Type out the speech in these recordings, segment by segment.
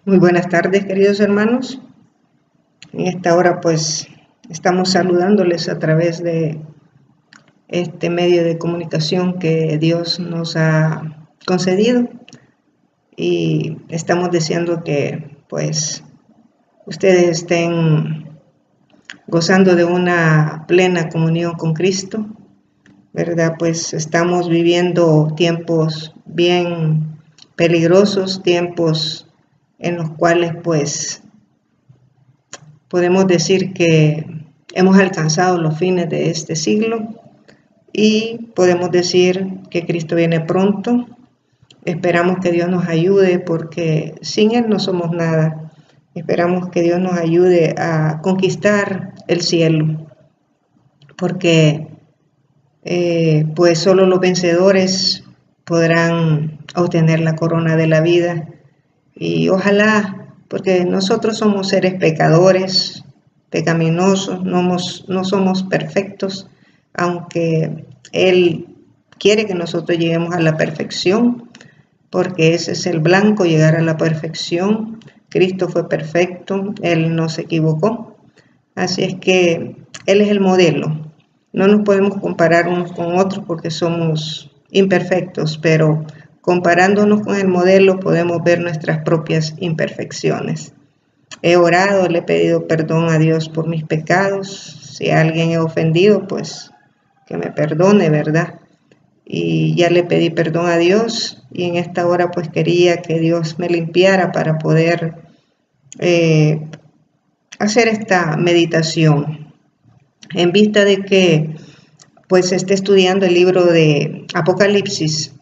Muy buenas tardes, queridos hermanos. En esta hora, pues, estamos saludándoles a través de este medio de comunicación que Dios nos ha concedido y estamos deseando que, pues, ustedes estén gozando de una plena comunión con Cristo, ¿verdad? Pues estamos viviendo tiempos bien peligrosos, tiempos en los cuales, pues, podemos decir que hemos alcanzado los fines de este siglo y podemos decir que Cristo viene pronto. Esperamos que Dios nos ayude porque sin Él no somos nada. Esperamos que Dios nos ayude a conquistar el cielo porque pues solo los vencedores podrán obtener la corona de la vida y ojalá, porque nosotros somos seres pecadores, pecaminosos, no somos perfectos, aunque Él quiere que nosotros lleguemos a la perfección, porque ese es el blanco, llegar a la perfección. Cristo fue perfecto, Él no se equivocó, así es que Él es el modelo. No nos podemos comparar unos con otros porque somos imperfectos, pero comparándonos con el modelo podemos ver nuestras propias imperfecciones. He orado, le he pedido perdón a Dios por mis pecados. Si a alguien he ofendido, pues que me perdone, ¿verdad? Y ya le pedí perdón a Dios y en esta hora pues quería que Dios me limpiara para poder eh, hacer esta meditación en vista de que pues esté estudiando el libro de Apocalipsis.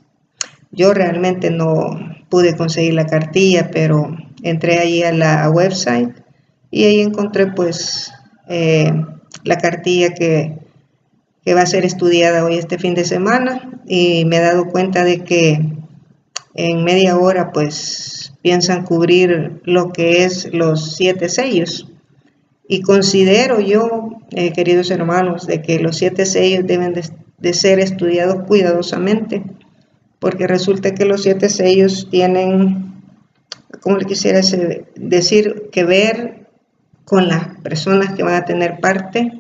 Yo realmente no pude conseguir la cartilla, pero entré ahí a la website y ahí encontré pues la cartilla que va a ser estudiada hoy este fin de semana y me he dado cuenta de que en media hora pues piensan cubrir lo que es los 7 sellos. Y considero yo, queridos hermanos, de que los 7 sellos deben de ser estudiados cuidadosamente, porque resulta que los 7 sellos tienen, como le quisiera decir, que ver con las personas que van a tener parte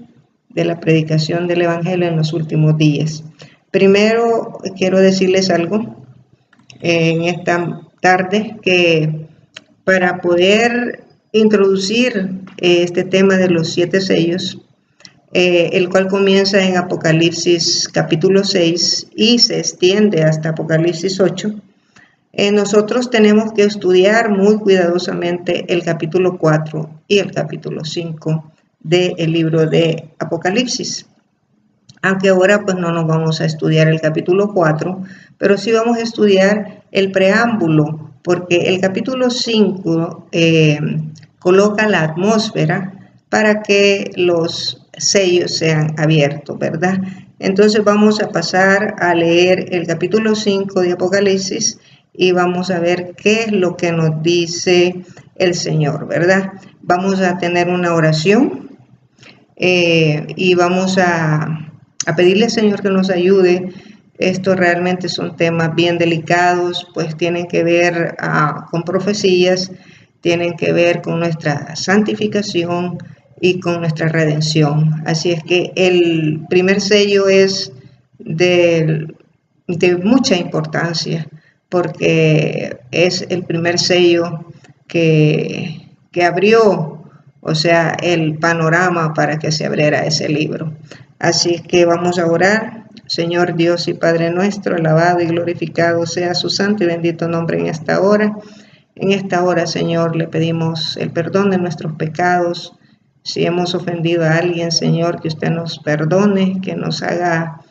de la predicación del Evangelio en los últimos días. Primero, quiero decirles algo en esta tarde, que para poder introducir este tema de los 7 sellos, el cual comienza en Apocalipsis capítulo 6 y se extiende hasta Apocalipsis 8, nosotros tenemos que estudiar muy cuidadosamente el capítulo 4 y el capítulo 5 del libro de Apocalipsis. Aunque ahora pues no nos vamos a estudiar el capítulo 4, pero sí vamos a estudiar el preámbulo, porque el capítulo 5 coloca la atmósfera para que los sellos sean abiertos, ¿verdad? Entonces vamos a pasar a leer el capítulo 5 de Apocalipsis y vamos a ver qué es lo que nos dice el Señor, ¿verdad? Vamos a tener una oración y vamos a pedirle al Señor que nos ayude. Estos realmente son temas bien delicados, pues tienen que ver con profecías, tienen que ver con nuestra santificación y con nuestra redención. Así es que el primer sello es de mucha importancia, porque es el primer sello que abrió, o sea, el panorama para que se abriera ese libro. Así que vamos a orar. Señor Dios y Padre nuestro, alabado y glorificado sea su santo y bendito nombre en esta hora. En esta hora, Señor, le pedimos el perdón de nuestros pecados. Si hemos ofendido a alguien, Señor, que usted nos perdone, que nos haga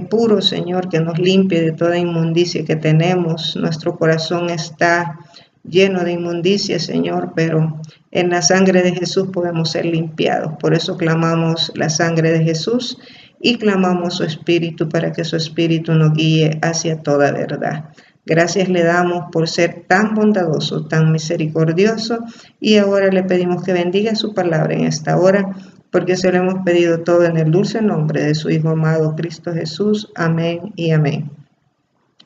puro, Señor, que nos limpie de toda inmundicia que tenemos. Nuestro corazón está lleno de inmundicia, Señor, pero en la sangre de Jesús podemos ser limpiados. Por eso clamamos la sangre de Jesús y clamamos su Espíritu para que su Espíritu nos guíe hacia toda verdad. Gracias le damos por ser tan bondadoso, tan misericordioso, y ahora le pedimos que bendiga su palabra en esta hora, porque se lo hemos pedido todo en el dulce nombre de su Hijo amado Cristo Jesús. Amén y amén.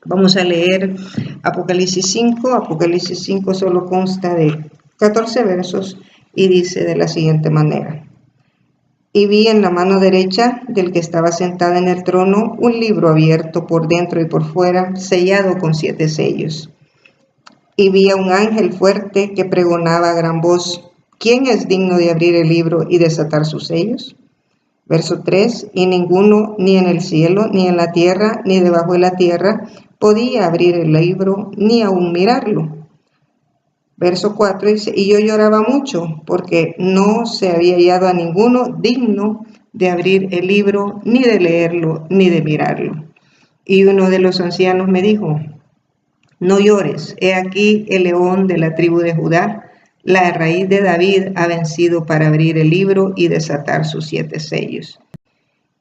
Vamos a leer Apocalipsis 5. Apocalipsis 5 solo consta de 14 versos y dice de la siguiente manera. Y vi en la mano derecha del que estaba sentado en el trono un libro abierto por dentro y por fuera, sellado con 7 sellos. Y vi a un ángel fuerte que pregonaba a gran voz, ¿quién es digno de abrir el libro y desatar sus sellos? Verso 3, y ninguno, ni en el cielo, ni en la tierra, ni debajo de la tierra, podía abrir el libro, ni aún mirarlo. Verso 4 dice, y yo lloraba mucho, porque no se había hallado a ninguno digno de abrir el libro, ni de leerlo, ni de mirarlo. Y uno de los ancianos me dijo, no llores, he aquí el león de la tribu de Judá, la raíz de David ha vencido para abrir el libro y desatar sus 7 sellos.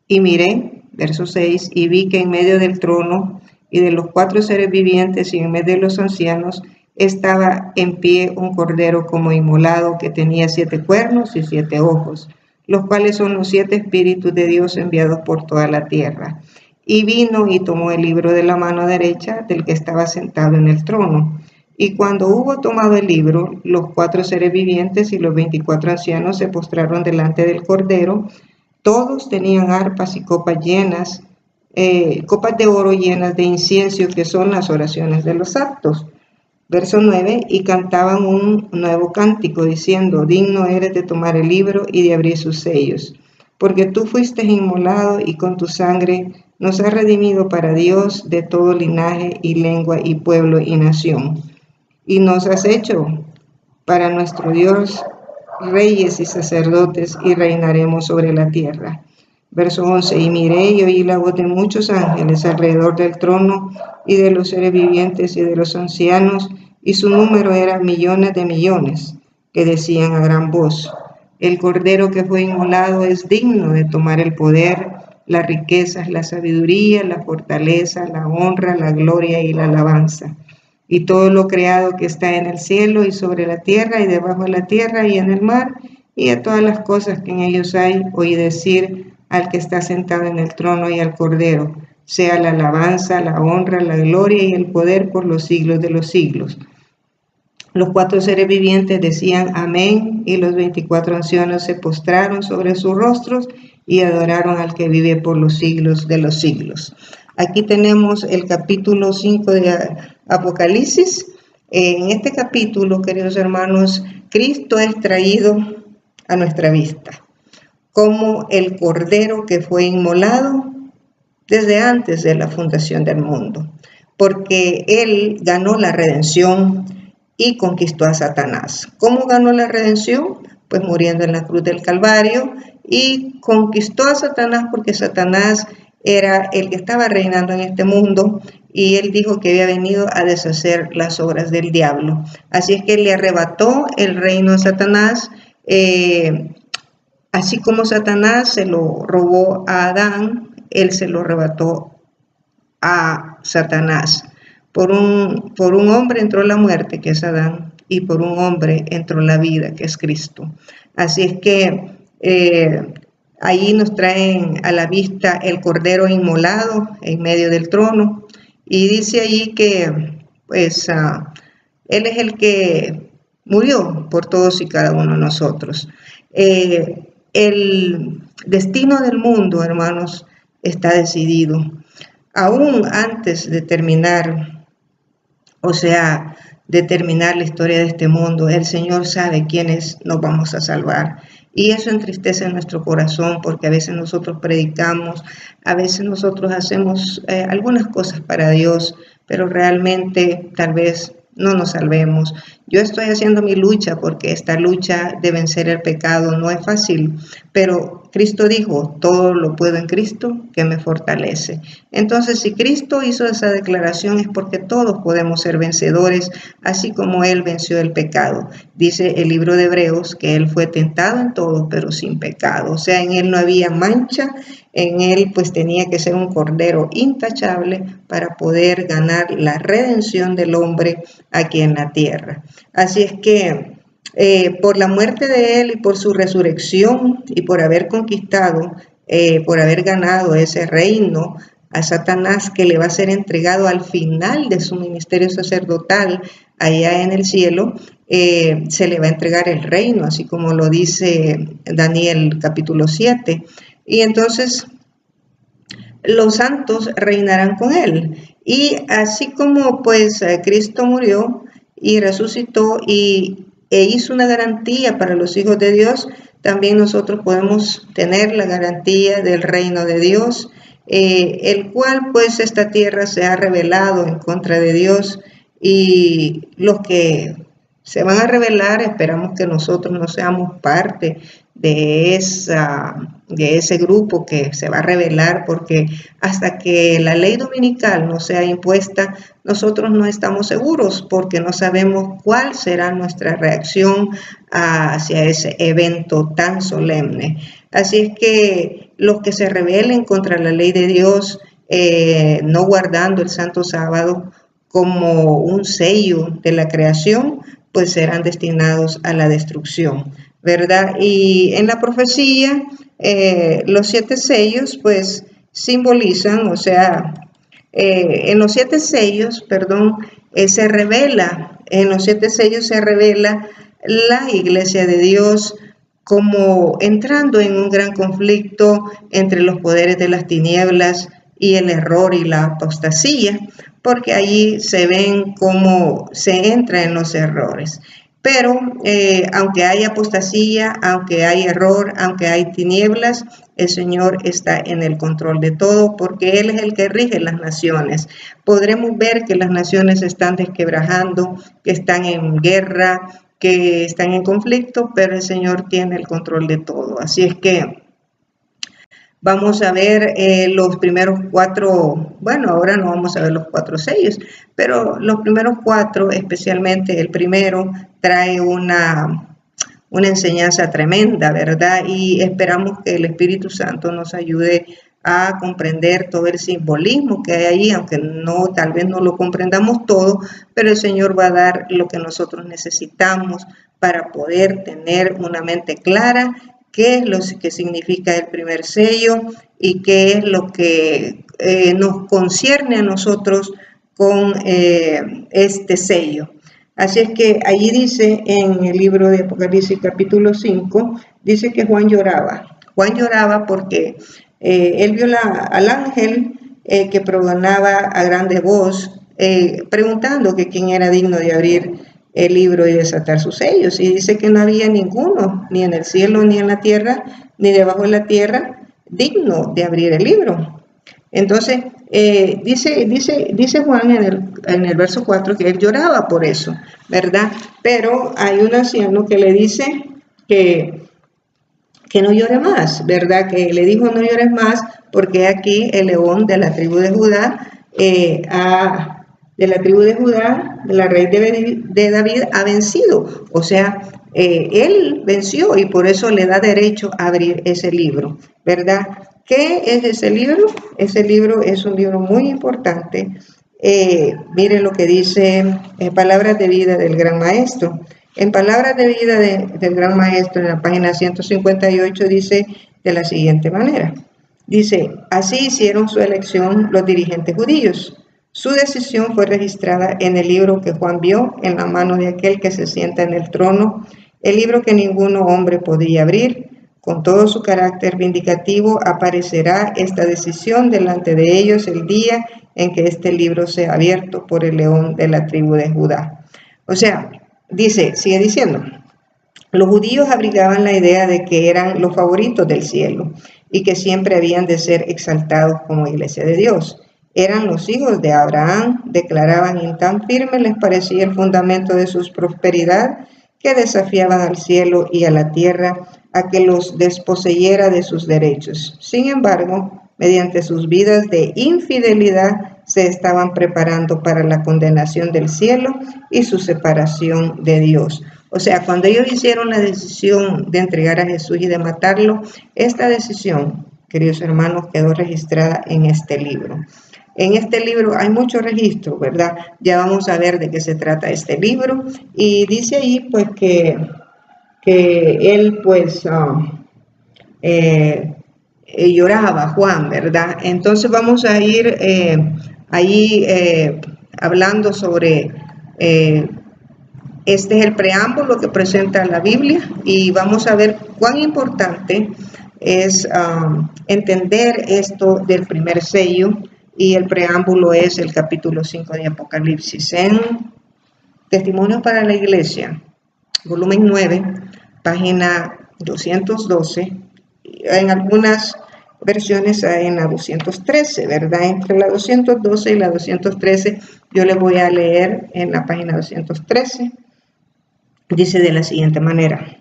Y miré, verso 6, y vi que en medio del trono y de los 4 seres vivientes y en medio de los ancianos estaba en pie un cordero como inmolado que tenía 7 cuernos y 7 ojos, los cuales son los 7 espíritus de Dios enviados por toda la tierra. Y vino y tomó el libro de la mano derecha del que estaba sentado en el trono. Y cuando hubo tomado el libro, los 4 seres vivientes y los 24 ancianos se postraron delante del cordero. Todos tenían arpas y copas llenas, copas de oro llenas de incienso, que son las oraciones de los santos. Verso 9, y cantaban un nuevo cántico, diciendo, digno eres de tomar el libro y de abrir sus sellos, porque tú fuiste inmolado y con tu sangre nos has redimido para Dios de todo linaje y lengua y pueblo y nación. Y nos has hecho para nuestro Dios reyes y sacerdotes y reinaremos sobre la tierra. Verso 11, y miré y oí la voz de muchos ángeles alrededor del trono y de los seres vivientes y de los ancianos, y su número era millones de millones, que decían a gran voz, el cordero que fue inmolado es digno de tomar el poder, las riquezas, la sabiduría, la fortaleza, la honra, la gloria y la alabanza. Y todo lo creado que está en el cielo y sobre la tierra y debajo de la tierra y en el mar, y a todas las cosas que en ellos hay, oí decir al que está sentado en el trono y al cordero, sea la alabanza, la honra, la gloria y el poder por los siglos de los siglos. Los 4 seres vivientes decían amén, y los 24 ancianos se postraron sobre sus rostros y adoraron al que vive por los siglos de los siglos. Aquí tenemos el capítulo 5 de Apocalipsis. En este capítulo, queridos hermanos, Cristo es traído a nuestra vista como el cordero que fue inmolado desde antes de la fundación del mundo, porque Él ganó la redención y conquistó a Satanás. ¿Cómo ganó la redención? Pues muriendo en la cruz del Calvario, y conquistó a Satanás porque Satanás era el que estaba reinando en este mundo y él dijo que había venido a deshacer las obras del diablo. Así es que le arrebató el reino a Satanás, así como Satanás se lo robó a Adán, él se lo arrebató a Satanás. Por un hombre entró la muerte, que es Adán, y por un hombre entró la vida, que es Cristo. Así es que ahí nos traen a la vista el cordero inmolado en medio del trono, y dice allí que pues Él es el que murió por todos y cada uno de nosotros. El destino del mundo, hermanos, está decidido. Aún antes de terminar, determinar la historia de este mundo, el Señor sabe quiénes nos vamos a salvar. Y eso entristece nuestro corazón, porque a veces nosotros predicamos, a veces nosotros hacemos algunas cosas para Dios, pero realmente tal vez no nos salvemos. Yo estoy haciendo mi lucha, porque esta lucha de vencer el pecado no es fácil, pero Cristo dijo, todo lo puedo en Cristo que me fortalece. Entonces, si Cristo hizo esa declaración es porque todos podemos ser vencedores, así como Él venció el pecado. Dice el libro de Hebreos que Él fue tentado en todo, pero sin pecado. O sea, en Él no había mancha, en Él pues tenía que ser un cordero intachable para poder ganar la redención del hombre aquí en la tierra. Así es que por la muerte de Él y por su resurrección y por haber conquistado, por haber ganado ese reino a Satanás, que le va a ser entregado al final de su ministerio sacerdotal allá en el cielo. Se le va a entregar el reino, así como lo dice Daniel capítulo 7. Y entonces los santos reinarán con él. Y así como pues Cristo murió y resucitó e hizo una garantía para los hijos de Dios, también nosotros podemos tener la garantía del reino de Dios, el cual pues esta tierra se ha rebelado en contra de Dios, y los que se van a rebelar, esperamos que nosotros no seamos parte de ese grupo que se va a rebelar, porque hasta que la ley dominical no sea impuesta, nosotros no estamos seguros, porque no sabemos cuál será nuestra reacción hacia ese evento tan solemne. Así es que los que se rebelen contra la ley de Dios, no guardando el santo sábado como un sello de la creación, pues serán destinados a la destrucción, ¿verdad? Y en la profecía, los 7 sellos, pues simbolizan, o sea, en los 7 sellos, perdón, se revela, en los 7 sellos se revela la iglesia de Dios como entrando en un gran conflicto entre los poderes de las tinieblas y el error y la apostasía, porque allí se ven cómo se entra en los errores. Pero aunque hay apostasía, aunque hay error, aunque hay tinieblas, el Señor está en el control de todo, porque Él es el que rige las naciones. Podremos ver que las naciones se están desquebrajando, que están en guerra, que están en conflicto, pero el Señor tiene el control de todo. Así es que vamos a ver los primeros 4, bueno, ahora no vamos a ver los 4 sellos, pero los primeros 4, especialmente el primero, trae una enseñanza tremenda, ¿verdad? Y esperamos que el Espíritu Santo nos ayude a comprender todo el simbolismo que hay ahí, aunque no, tal vez no lo comprendamos todo, pero el Señor va a dar lo que nosotros necesitamos para poder tener una mente clara, qué es lo que significa el primer sello y qué es lo que nos concierne a nosotros con este sello. Así es que allí dice en el libro de Apocalipsis capítulo 5, dice que Juan lloraba. Juan lloraba porque él vio al ángel que pregonaba a grande voz, preguntando que quién era digno de abrir el libro y desatar sus sellos. Y dice que no había ninguno, ni en el cielo, ni en la tierra, ni debajo de la tierra, digno de abrir el libro. Entonces, dice Juan en el verso 4 que él lloraba por eso, ¿verdad? Pero hay un anciano que le dice que no llore más, ¿verdad? Que le dijo no llores más porque aquí el león de la tribu de Judá, de la raíz de David ha vencido. O sea, él venció y por eso le da derecho a abrir ese libro, ¿verdad? ¿Qué es ese libro? Ese libro es un libro muy importante. Miren lo que dice Palabras de Vida del Gran Maestro. En Palabras de Vida del Gran Maestro, en la página 158, dice de la siguiente manera. Dice, así hicieron su elección los dirigentes judíos. Su decisión fue registrada en el libro que Juan vio en la mano de aquel que se sienta en el trono, el libro que ningún hombre podía abrir. Con todo su carácter vindicativo aparecerá esta decisión delante de ellos el día en que este libro sea abierto por el león de la tribu de Judá. O sea, sigue diciendo, los judíos abrigaban la idea de que eran los favoritos del cielo y que siempre habían de ser exaltados como iglesia de Dios. Eran los hijos de Abraham, declaraban, y tan firme les parecía el fundamento de su prosperidad que desafiaban al cielo y a la tierra a que los desposeyera de sus derechos. Sin embargo, mediante sus vidas de infidelidad, se estaban preparando para la condenación del cielo y su separación de Dios. O sea, cuando ellos hicieron la decisión de entregar a Jesús y de matarlo, esta decisión, queridos hermanos, quedó registrada en este libro. En este libro hay mucho registro, ¿verdad? Ya vamos a ver de qué se trata este libro. Y dice ahí, pues, que él, pues, lloraba Juan, ¿verdad? Entonces vamos a ir ahí hablando sobre, este es el preámbulo que presenta la Biblia y vamos a ver cuán importante es entender esto del primer sello, y el preámbulo es el capítulo 5 de Apocalipsis. En Testimonios para la Iglesia, volumen 9, página 212, en algunas versiones en la 213, ¿verdad? Entre la 212 y la 213, yo les voy a leer en la página 213. Dice de la siguiente manera.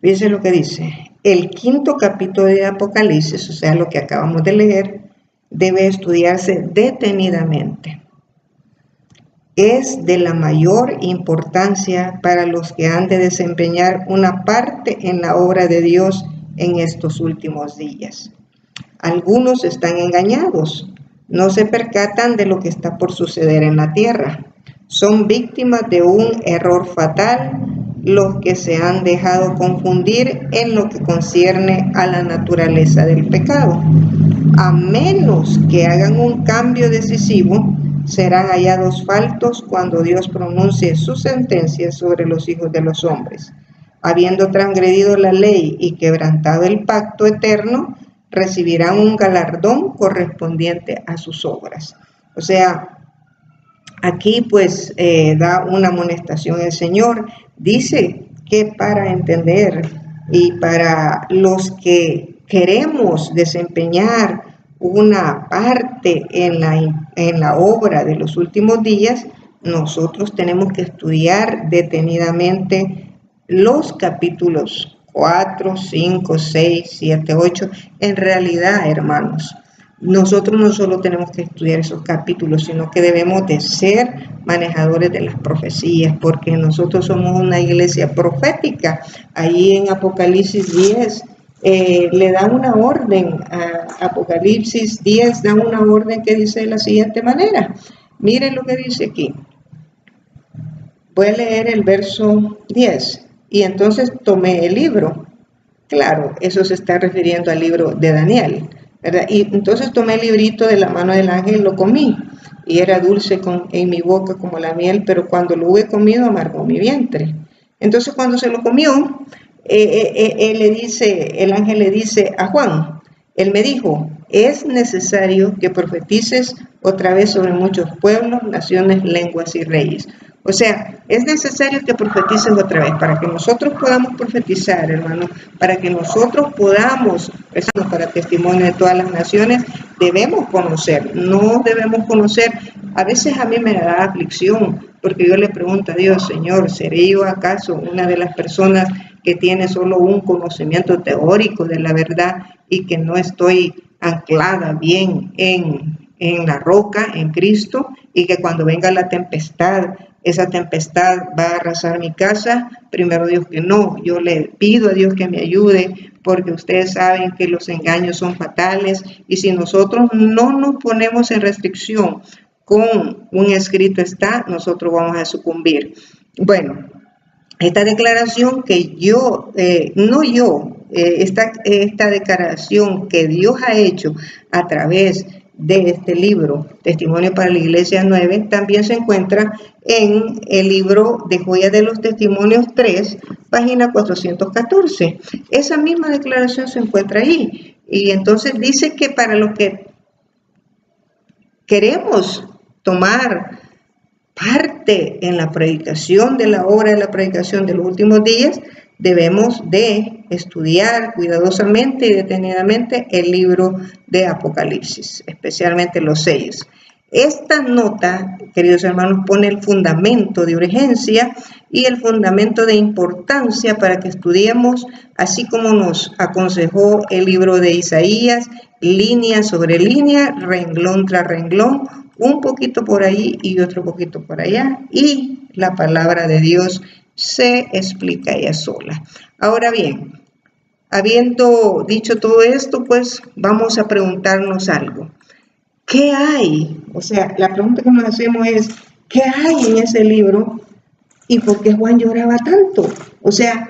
Dice lo que dice: el quinto capítulo de Apocalipsis, o sea, lo que acabamos de leer, debe estudiarse detenidamente. Es de la mayor importancia para los que han de desempeñar una parte en la obra de Dios en estos últimos días. Algunos están engañados, no se percatan de lo que está por suceder en la tierra. Son víctimas de un error fatal los que se han dejado confundir en lo que concierne a la naturaleza del pecado. A menos que hagan un cambio decisivo, serán hallados faltos cuando Dios pronuncie su sentencia sobre los hijos de los hombres. Habiendo transgredido la ley y quebrantado el pacto eterno, recibirán un galardón correspondiente a sus obras. O sea, aquí pues da una amonestación el Señor. Dice que para entender y para los que queremos desempeñar una parte en la obra de los últimos días, nosotros tenemos que estudiar detenidamente los capítulos 4, 5, 6, 7, 8. En realidad, hermanos, nosotros no solo tenemos que estudiar esos capítulos, sino que debemos de ser manejadores de las profecías, porque nosotros somos una iglesia profética. Ahí en Apocalipsis 10 le da una orden, a Apocalipsis 10 da una orden que dice de la siguiente manera. Miren lo que dice aquí. Voy a leer el verso 10. Y entonces tomé el libro. Claro, eso se está refiriendo al libro de Daniel, ¿verdad? Y entonces tomé el librito de la mano del ángel y lo comí. Y era dulce en mi boca como la miel, pero cuando lo hube comido amargó mi vientre. Entonces cuando se lo comió, el ángel le dice a Juan, él me dijo, es necesario que profetices otra vez sobre muchos pueblos, naciones, lenguas y reyes. O sea, es necesario que profetices otra vez para que nosotros podamos profetizar, hermano, para que nosotros podamos, para testimonio de todas las naciones, debemos conocer, no debemos conocer. A veces a mí me da aflicción porque yo le pregunto a Dios, Señor, ¿seré yo acaso una de las personas que tiene solo un conocimiento teórico de la verdad y que no estoy anclada bien en la roca, en Cristo, y que cuando venga la tempestad, esa tempestad va a arrasar mi casa? Primero Dios que no, yo le pido a Dios que me ayude, porque ustedes saben que los engaños son fatales, y si nosotros no nos ponemos en restricción con un escrito está, nosotros vamos a sucumbir. Bueno, esta declaración que esta declaración que Dios ha hecho a través de este libro, Testimonio para la Iglesia 9, también se encuentra en el libro de Joyas de los Testimonios 3, página 414. Esa misma declaración se encuentra ahí. Y entonces dice que para los que queremos tomar parte en la predicación de la obra de la predicación de los últimos días, debemos de estudiar cuidadosamente y detenidamente el libro de Apocalipsis, especialmente los sellos. Esta nota, queridos hermanos, pone el fundamento de urgencia y el fundamento de importancia para que estudiemos, así como nos aconsejó el libro de Isaías, línea sobre línea, renglón tras renglón, un poquito por ahí y otro poquito por allá, y la palabra de Dios se explica ella sola. Ahora bien, habiendo dicho todo esto, pues vamos a preguntarnos algo. ¿Qué hay? O sea, la pregunta que nos hacemos es, ¿qué hay en ese libro? ¿Y por qué Juan lloraba tanto? O sea,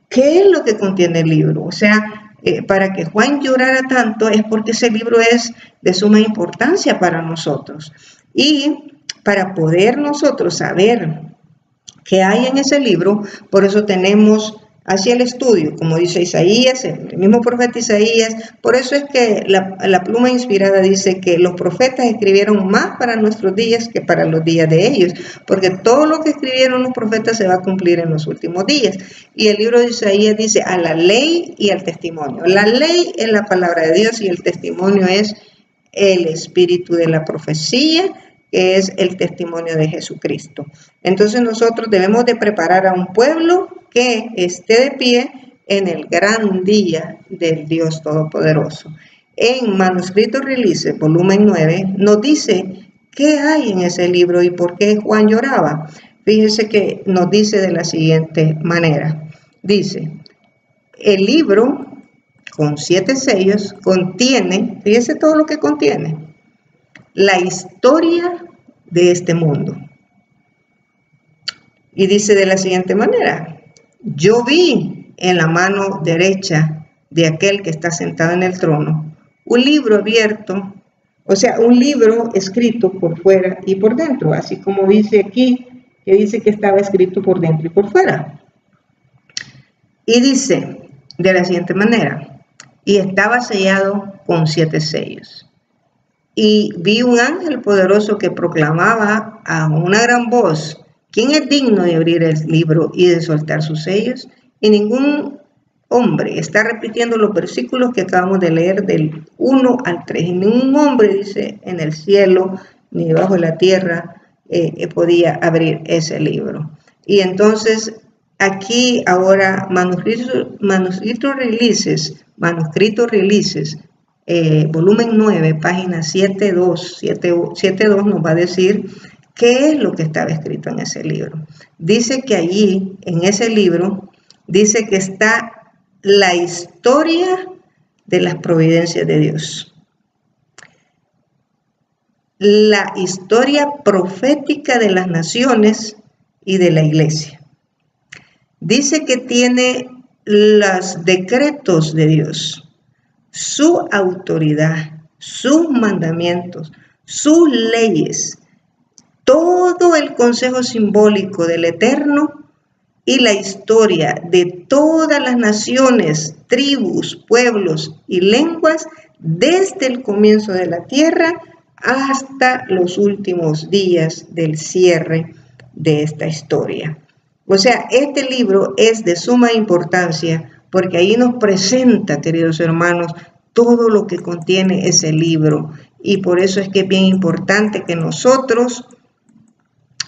¿qué es lo que contiene el libro? O sea, para que Juan llorara tanto es porque ese libro es de suma importancia para nosotros. Y para poder nosotros saber qué hay en ese libro, por eso tenemos hacia el estudio, como dice Isaías, el mismo profeta Isaías. Por eso es que la pluma inspirada dice que los profetas escribieron más para nuestros días que para los días de ellos, porque todo lo que escribieron los profetas se va a cumplir en los últimos días. Y el libro de Isaías dice a la ley y al testimonio. La ley es la palabra de Dios y el testimonio es el espíritu de la profecía, que es el testimonio de Jesucristo. Entonces nosotros debemos de preparar a un pueblo que esté de pie en el gran día del Dios Todopoderoso. En Manuscritos Releases, volumen 9, nos dice qué hay en ese libro y por qué Juan lloraba. Fíjese que nos dice de la siguiente manera. Dice, el libro con 7 sellos contiene, fíjese todo lo que contiene, la historia de este mundo. Y dice de la siguiente manera, yo vi en la mano derecha de aquel que está sentado en el trono un libro abierto, o sea, un libro escrito por fuera y por dentro, así como dice aquí, que dice que estaba escrito por dentro y por fuera. Y dice de la siguiente manera, y estaba sellado con 7 sellos. Y vi un ángel poderoso que proclamaba a una gran voz, ¿quién es digno de abrir el libro y de soltar sus sellos? Y ningún hombre, está repitiendo los versículos que acabamos de leer del 1 al 3, y ningún hombre, dice, en el cielo ni debajo de la tierra podía abrir ese libro. Y entonces aquí ahora manuscritos releases, volumen 9, página 72 nos va a decir qué es lo que estaba escrito en ese libro. Dice que allí, en ese libro, dice que está la historia de las providencias de Dios. La historia profética de las naciones y de la iglesia. Dice que tiene los decretos de Dios, su autoridad, sus mandamientos, sus leyes, todo el consejo simbólico del Eterno y la historia de todas las naciones, tribus, pueblos y lenguas desde el comienzo de la tierra hasta los últimos días del cierre de esta historia. O sea, este libro es de suma importancia porque ahí nos presenta, queridos hermanos, todo lo que contiene ese libro. Y por eso es que es bien importante que nosotros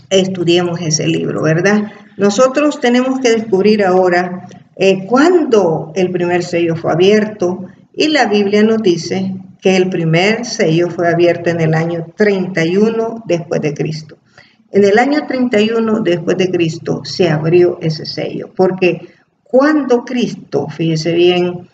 estudiemos ese libro, ¿verdad? Nosotros tenemos que descubrir ahora cuándo el primer sello fue abierto, y la Biblia nos dice que el primer sello fue abierto en el año 31 después de Cristo. En el año 31 después de Cristo se abrió ese sello, porque cuando Cristo, fíjese bien,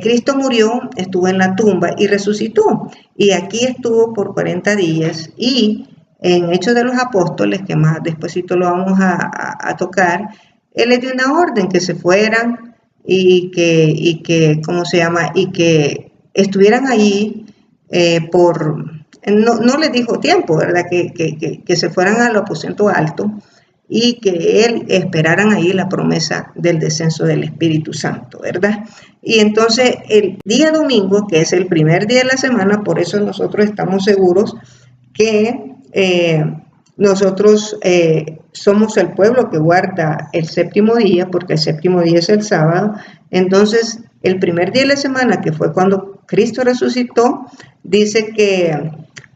Cristo murió, estuvo en la tumba y resucitó, y aquí estuvo por 40 días, y en Hechos de los Apóstoles, que más despuesito lo vamos a tocar, Él les dio una orden que se fueran y que ¿cómo se llama? Y que estuvieran allí no les dijo tiempo, ¿verdad? Que se fueran al aposento alto y que Él esperaran ahí la promesa del descenso del Espíritu Santo, ¿verdad? Y entonces el día domingo, que es el primer día de la semana, por eso nosotros estamos seguros que nosotros somos el pueblo que guarda el séptimo día, porque el séptimo día es el sábado. Entonces, el primer día de la semana, que fue cuando Cristo resucitó, dice que,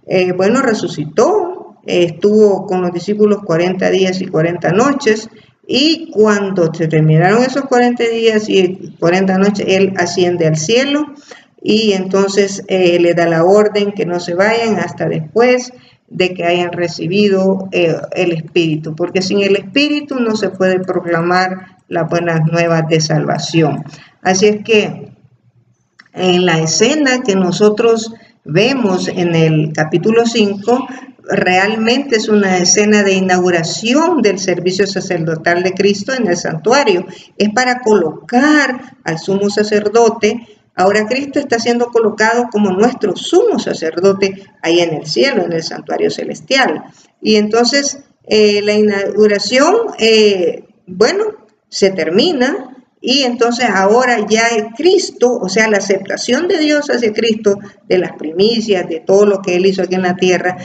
resucitó, estuvo con los discípulos 40 días y 40 noches, y cuando se terminaron esos 40 días y 40 noches, Él asciende al cielo, y entonces le da la orden que no se vayan hasta después de que hayan recibido el Espíritu, porque sin el Espíritu no se puede proclamar las buenas nuevas de salvación. Así es que en la escena que nosotros vemos en el capítulo 5, realmente es una escena de inauguración del servicio sacerdotal de Cristo en el santuario. Es para colocar al sumo sacerdote. Ahora Cristo está siendo colocado como nuestro sumo sacerdote ahí en el cielo, en el santuario celestial. Y entonces la inauguración, bueno, se termina. Y entonces ahora ya Cristo, o sea, la aceptación de Dios hacia Cristo, de las primicias, de todo lo que Él hizo aquí en la tierra,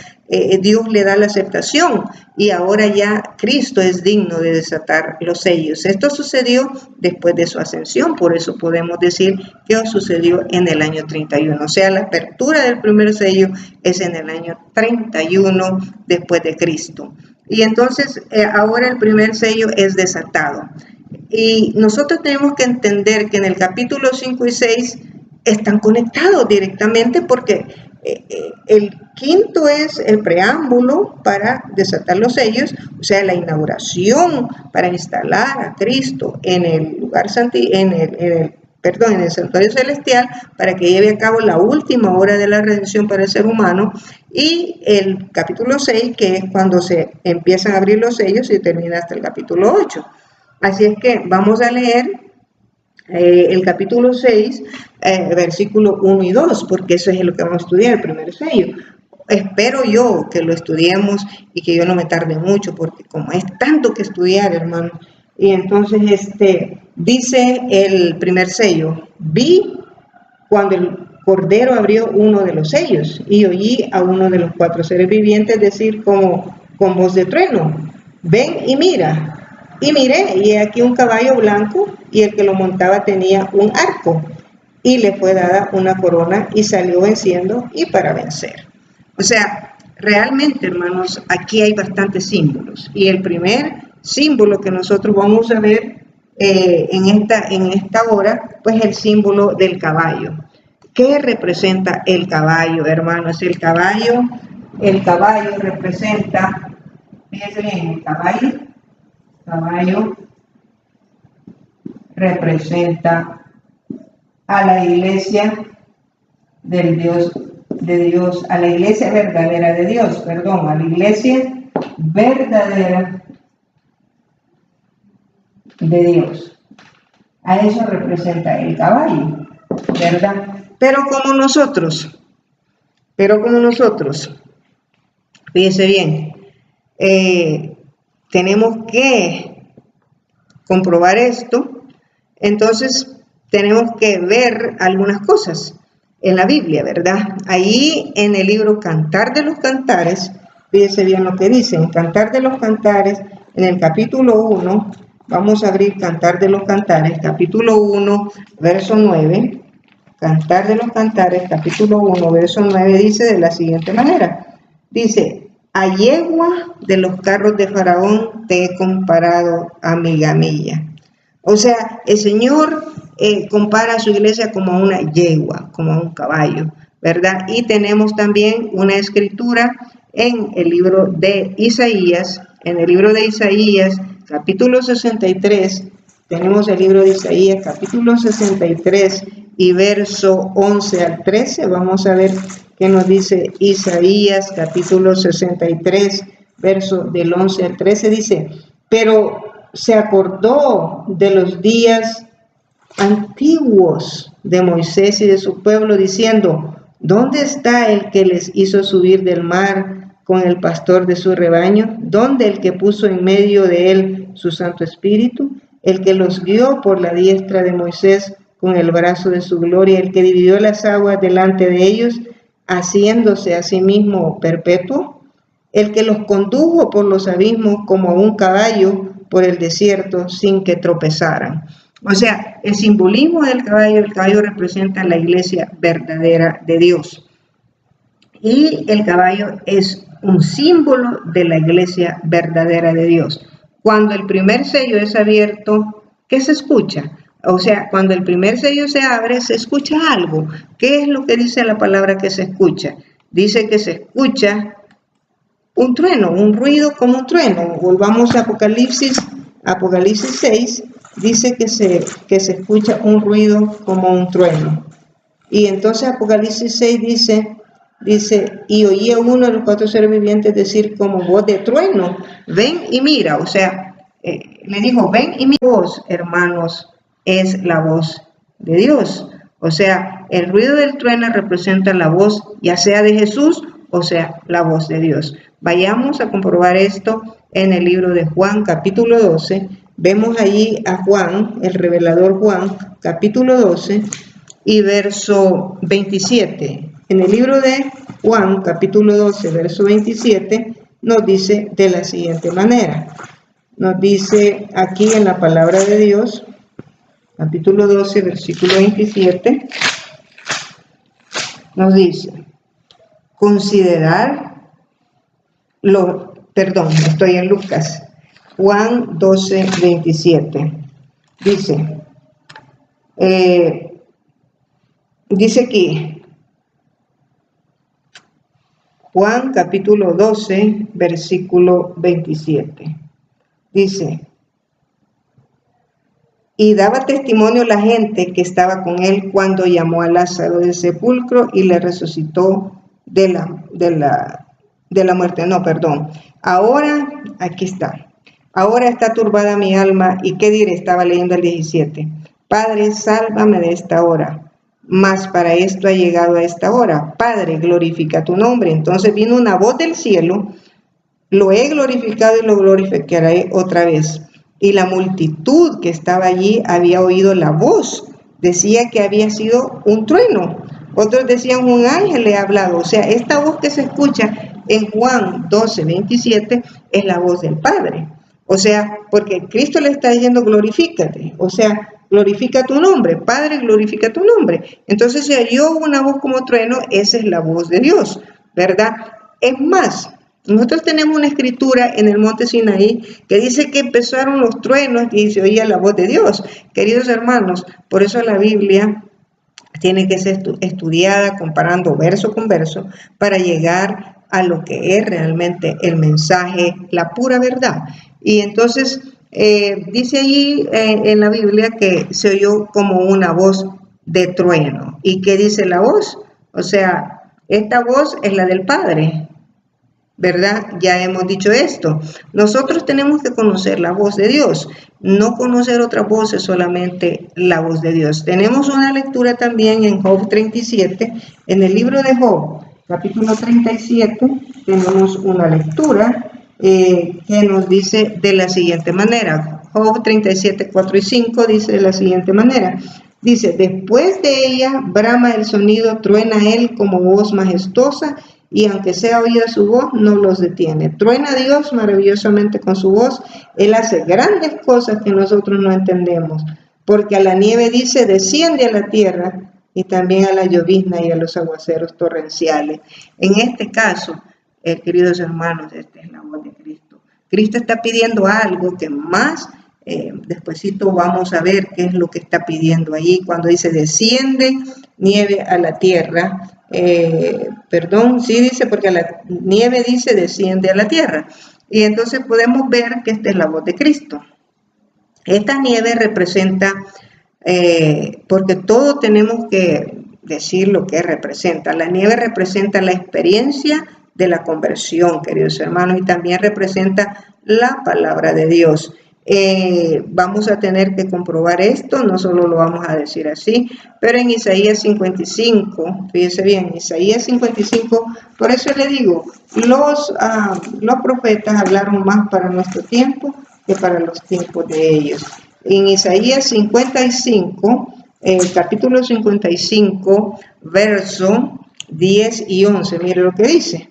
Dios le da la aceptación y ahora ya Cristo es digno de desatar los sellos. Esto sucedió después de su ascensión, por eso podemos decir que sucedió en el año 31. O sea, la apertura del primer sello es en el año 31 después de Cristo. Y entonces ahora el primer sello es desatado. Y nosotros tenemos que entender que en el capítulo 5 y 6 están conectados directamente porque el quinto es el preámbulo para desatar los sellos, o sea, la inauguración para instalar a Cristo en el lugar en el santuario celestial para que lleve a cabo la última hora de la redención para el ser humano, y el capítulo 6, que es cuando se empiezan a abrir los sellos y termina hasta el capítulo 8. Así es que vamos a leer el capítulo 6, versículo 1 y 2, porque eso es lo que vamos a estudiar, el primer sello. Espero yo que lo estudiemos y que yo no me tarde mucho, porque como es tanto que estudiar, hermano. Y entonces dice el primer sello: vi cuando el Cordero abrió uno de los sellos y oí a uno de los 4 seres vivientes decir como con voz de trueno: ven y mira. Y miré, y he aquí un caballo blanco, y el que lo montaba tenía un arco, y le fue dada una corona, y salió venciendo y para vencer. O sea, realmente, hermanos, aquí hay bastantes símbolos, y el primer símbolo que nosotros vamos a ver en esta hora, pues el símbolo del caballo. ¿Qué representa el caballo, hermanos? El caballo representa, fíjense bien, el caballo representa a la iglesia del Dios, a la iglesia verdadera de Dios, a la iglesia verdadera de Dios. A eso representa el caballo, ¿verdad? Pero como nosotros, fíjense bien, tenemos que comprobar esto, entonces tenemos que ver algunas cosas en la Biblia, ¿verdad? Ahí en el libro Cantar de los Cantares, fíjense bien lo que dice, en Cantar de los Cantares, en el capítulo 1, vamos a abrir Cantar de los Cantares, capítulo 1, verso 9, Cantar de los Cantares, capítulo 1, verso 9, dice de la siguiente manera, dice: a yegua de los carros de Faraón te he comparado, amiga mía. O sea, el Señor compara a su iglesia como a una yegua, como a un caballo, ¿verdad? Y tenemos también una escritura en el libro de Isaías, capítulo 63, tenemos el libro de Isaías, capítulo 63 y verso 11 al 13, vamos a ver qué nos dice Isaías, capítulo 63, verso del 11 al 13, dice: pero se acordó de los días antiguos de Moisés y de su pueblo, diciendo: ¿dónde está el que les hizo subir del mar con el pastor de su rebaño? ¿Dónde el que puso en medio de él su Santo Espíritu? El que los guió por la diestra de Moisés con el brazo de su gloria, el que dividió las aguas delante de ellos, haciéndose a sí mismo perpetuo, el que los condujo por los abismos como a un caballo por el desierto sin que tropezaran. O sea, el simbolismo del caballo, el caballo representa la iglesia verdadera de Dios. Y el caballo es un símbolo de la iglesia verdadera de Dios. Cuando el primer sello es abierto, ¿qué se escucha? O sea, cuando el primer sello se abre, se escucha algo. ¿Qué es lo que dice la palabra que se escucha? Dice que se escucha un trueno, un ruido como un trueno. Volvamos a Apocalipsis 6, dice que se escucha un ruido como un trueno. Y entonces Apocalipsis 6 dice dice, y oía uno de los cuatro seres vivientes decir como voz de trueno, ven y mira, o sea, le dijo, ven y mira, voz, hermanos, es la voz de Dios. O sea, el ruido del trueno representa la voz, ya sea de Jesús, o sea, la voz de Dios. Vayamos a comprobar esto en el libro de Juan, capítulo 12. Vemos allí a Juan, el revelador Juan, capítulo 12 y verso 27. En el libro de Juan, capítulo 12, verso 27, nos dice de la siguiente manera. Nos dice aquí en la palabra de Dios, capítulo 12, versículo 27, nos dice, estoy en Lucas, Juan 12, 27, dice aquí, Juan capítulo 12, versículo 27, dice, y daba testimonio la gente que estaba con él cuando llamó a Lázaro del sepulcro y le resucitó de la muerte. No, perdón. Ahora, aquí está. Ahora está turbada mi alma, y qué diré, estaba leyendo el 17. Padre, sálvame de esta hora. Mas para esto ha llegado a esta hora. Padre, glorifica tu nombre. Entonces vino una voz del cielo, lo he glorificado y lo glorificaré otra vez. Y la multitud que estaba allí había oído la voz. Decía que había sido un trueno. Otros decían un ángel le ha hablado. O sea, esta voz que se escucha en Juan 12, 27 es la voz del Padre. O sea, porque Cristo le está diciendo glorifícate. O sea, glorifica tu nombre. Padre, glorifica tu nombre. Entonces se oyó una voz como trueno. Esa es la voz de Dios, ¿verdad? Es más, nosotros tenemos una escritura en el monte Sinaí que dice que empezaron los truenos y se oía la voz de Dios. Queridos hermanos, por eso la Biblia tiene que ser estudiada comparando verso con verso para llegar a lo que es realmente el mensaje, la pura verdad. Y entonces dice allí en la Biblia que se oyó como una voz de trueno. ¿Y qué dice la voz? O sea, esta voz es la del Padre, ¿verdad? Ya hemos dicho esto. Nosotros tenemos que conocer la voz de Dios, no conocer otras voces, solamente la voz de Dios. Tenemos una lectura también en Job 37, en el libro de Job, capítulo 37, tenemos una lectura que nos dice de la siguiente manera. Job 37, 4 y 5 dice de la siguiente manera. Dice, después de ella brama el sonido, truena él como voz majestuosa, y aunque sea oída su voz, no los detiene. Truena Dios maravillosamente con su voz. Él hace grandes cosas que nosotros no entendemos, porque a la nieve dice, desciende a la tierra, y también a la llovizna y a los aguaceros torrenciales. En este caso, queridos hermanos, esta es la voz de Cristo. Cristo está pidiendo algo que más despuesito vamos a ver qué es lo que está pidiendo ahí cuando dice desciende nieve a la tierra. Sí dice, porque la nieve dice desciende a la tierra. Y entonces podemos ver que esta es la voz de Cristo. Esta nieve representa, porque todo tenemos que decir lo que representa. La nieve representa la experiencia de la conversión, queridos hermanos, y también representa la palabra de Dios. Vamos a tener que comprobar esto, no solo lo vamos a decir así, pero en Isaías 55, fíjese bien, Isaías 55, por eso le digo, los profetas hablaron más para nuestro tiempo que para los tiempos de ellos. En Isaías 55, capítulo 55, verso 10 y 11, mire lo que dice.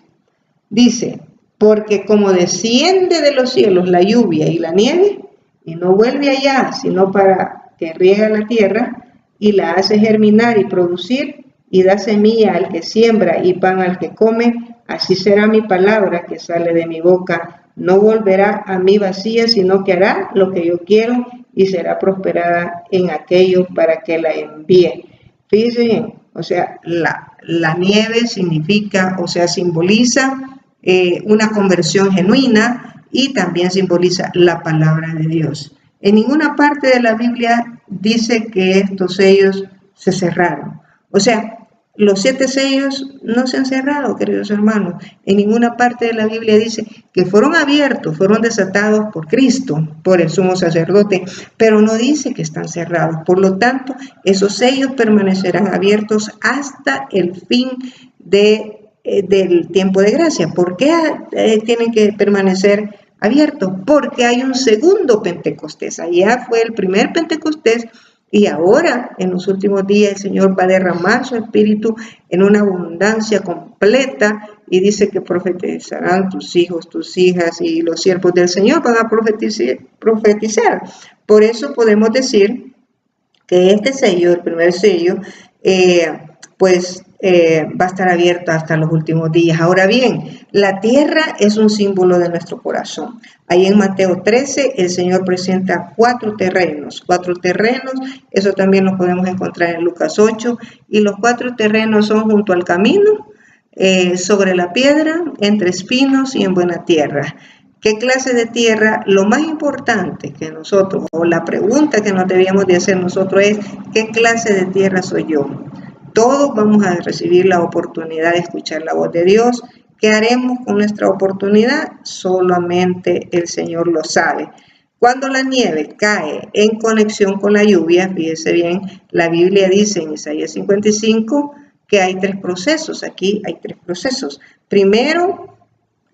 Dice, porque como desciende de los cielos la lluvia y la nieve, y no vuelve allá, sino para que riega la tierra, y la hace germinar y producir, y da semilla al que siembra y pan al que come, así será mi palabra que sale de mi boca. No volverá a mí vacía, sino que hará lo que yo quiero, y será prosperada en aquello para que la envíe. Fíjense bien, o sea, la nieve significa, o sea, simboliza una conversión genuina, y también simboliza la palabra de Dios. En ninguna parte de la Biblia dice que estos sellos se cerraron. O sea, Los 7 sellos no se han cerrado, queridos hermanos. En ninguna parte de la Biblia dice que fueron abiertos, fueron desatados por Cristo, por el sumo sacerdote, pero no dice que están cerrados. Por lo tanto, esos sellos permanecerán abiertos hasta el fin del tiempo de gracia. ¿Por qué tienen que permanecer abiertos? Porque hay un segundo Pentecostés. Allá fue el primer Pentecostés. Y ahora, en los últimos días, el Señor va a derramar su espíritu en una abundancia completa y dice que profetizarán tus hijos, tus hijas y los siervos del Señor van a profetizar. Por eso podemos decir que este sello, el primer sello, va a estar abierta hasta los últimos días. Ahora bien, la tierra es un símbolo de nuestro corazón. Ahí en Mateo 13 el Señor presenta 4 terrenos, eso también lo podemos encontrar en Lucas 8, y los 4 terrenos son junto al camino, sobre la piedra, entre espinos y en buena tierra. ¿Qué clase de tierra? Lo más importante que nosotros, o la pregunta que nos debíamos de hacer nosotros es, ¿qué clase de tierra soy yo? Todos vamos a recibir la oportunidad de escuchar la voz de Dios. ¿Qué haremos con nuestra oportunidad? Solamente el Señor lo sabe. Cuando la nieve cae en conexión con la lluvia, fíjese bien, la Biblia dice en Isaías 55 que hay 3 procesos. Aquí hay 3 procesos. Primero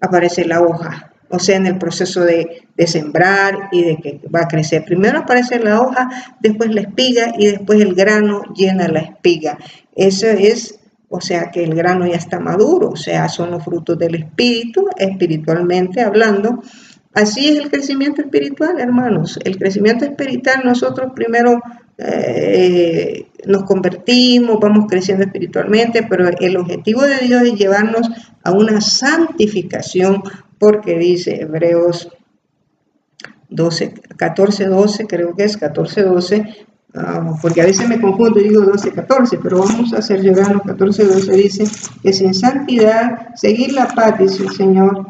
aparece la hoja, o sea, en el proceso de sembrar y de que va a crecer. Primero aparece la hoja, después la espiga y después el grano llena la espiga. Eso es, o sea, que el grano ya está maduro, o sea, son los frutos del espíritu, espiritualmente hablando. Así es el crecimiento espiritual, hermanos. El crecimiento espiritual, nosotros primero nos convertimos, vamos creciendo espiritualmente, pero el objetivo de Dios es llevarnos a una santificación, porque dice Hebreos 14:12, creo que es 14:12, porque a veces me confundo y digo 12:14, pero vamos a hacer llegar los 14:12, dice que sin santidad, seguir la paz, dice el Señor,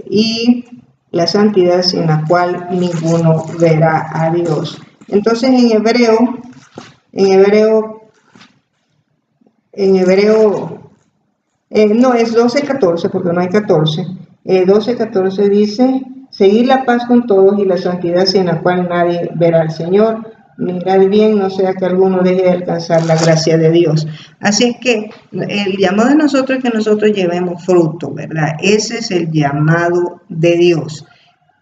y la santidad sin la cual ninguno verá a Dios. Entonces en hebreo no es 12:14 porque no hay 14. 12:14 dice, seguir la paz con todos y la santidad sin la cual nadie verá al Señor. Mirad bien, no sea que alguno deje de alcanzar la gracia de Dios. Así es que el llamado de nosotros es que nosotros llevemos fruto, ¿verdad? Ese es el llamado de Dios.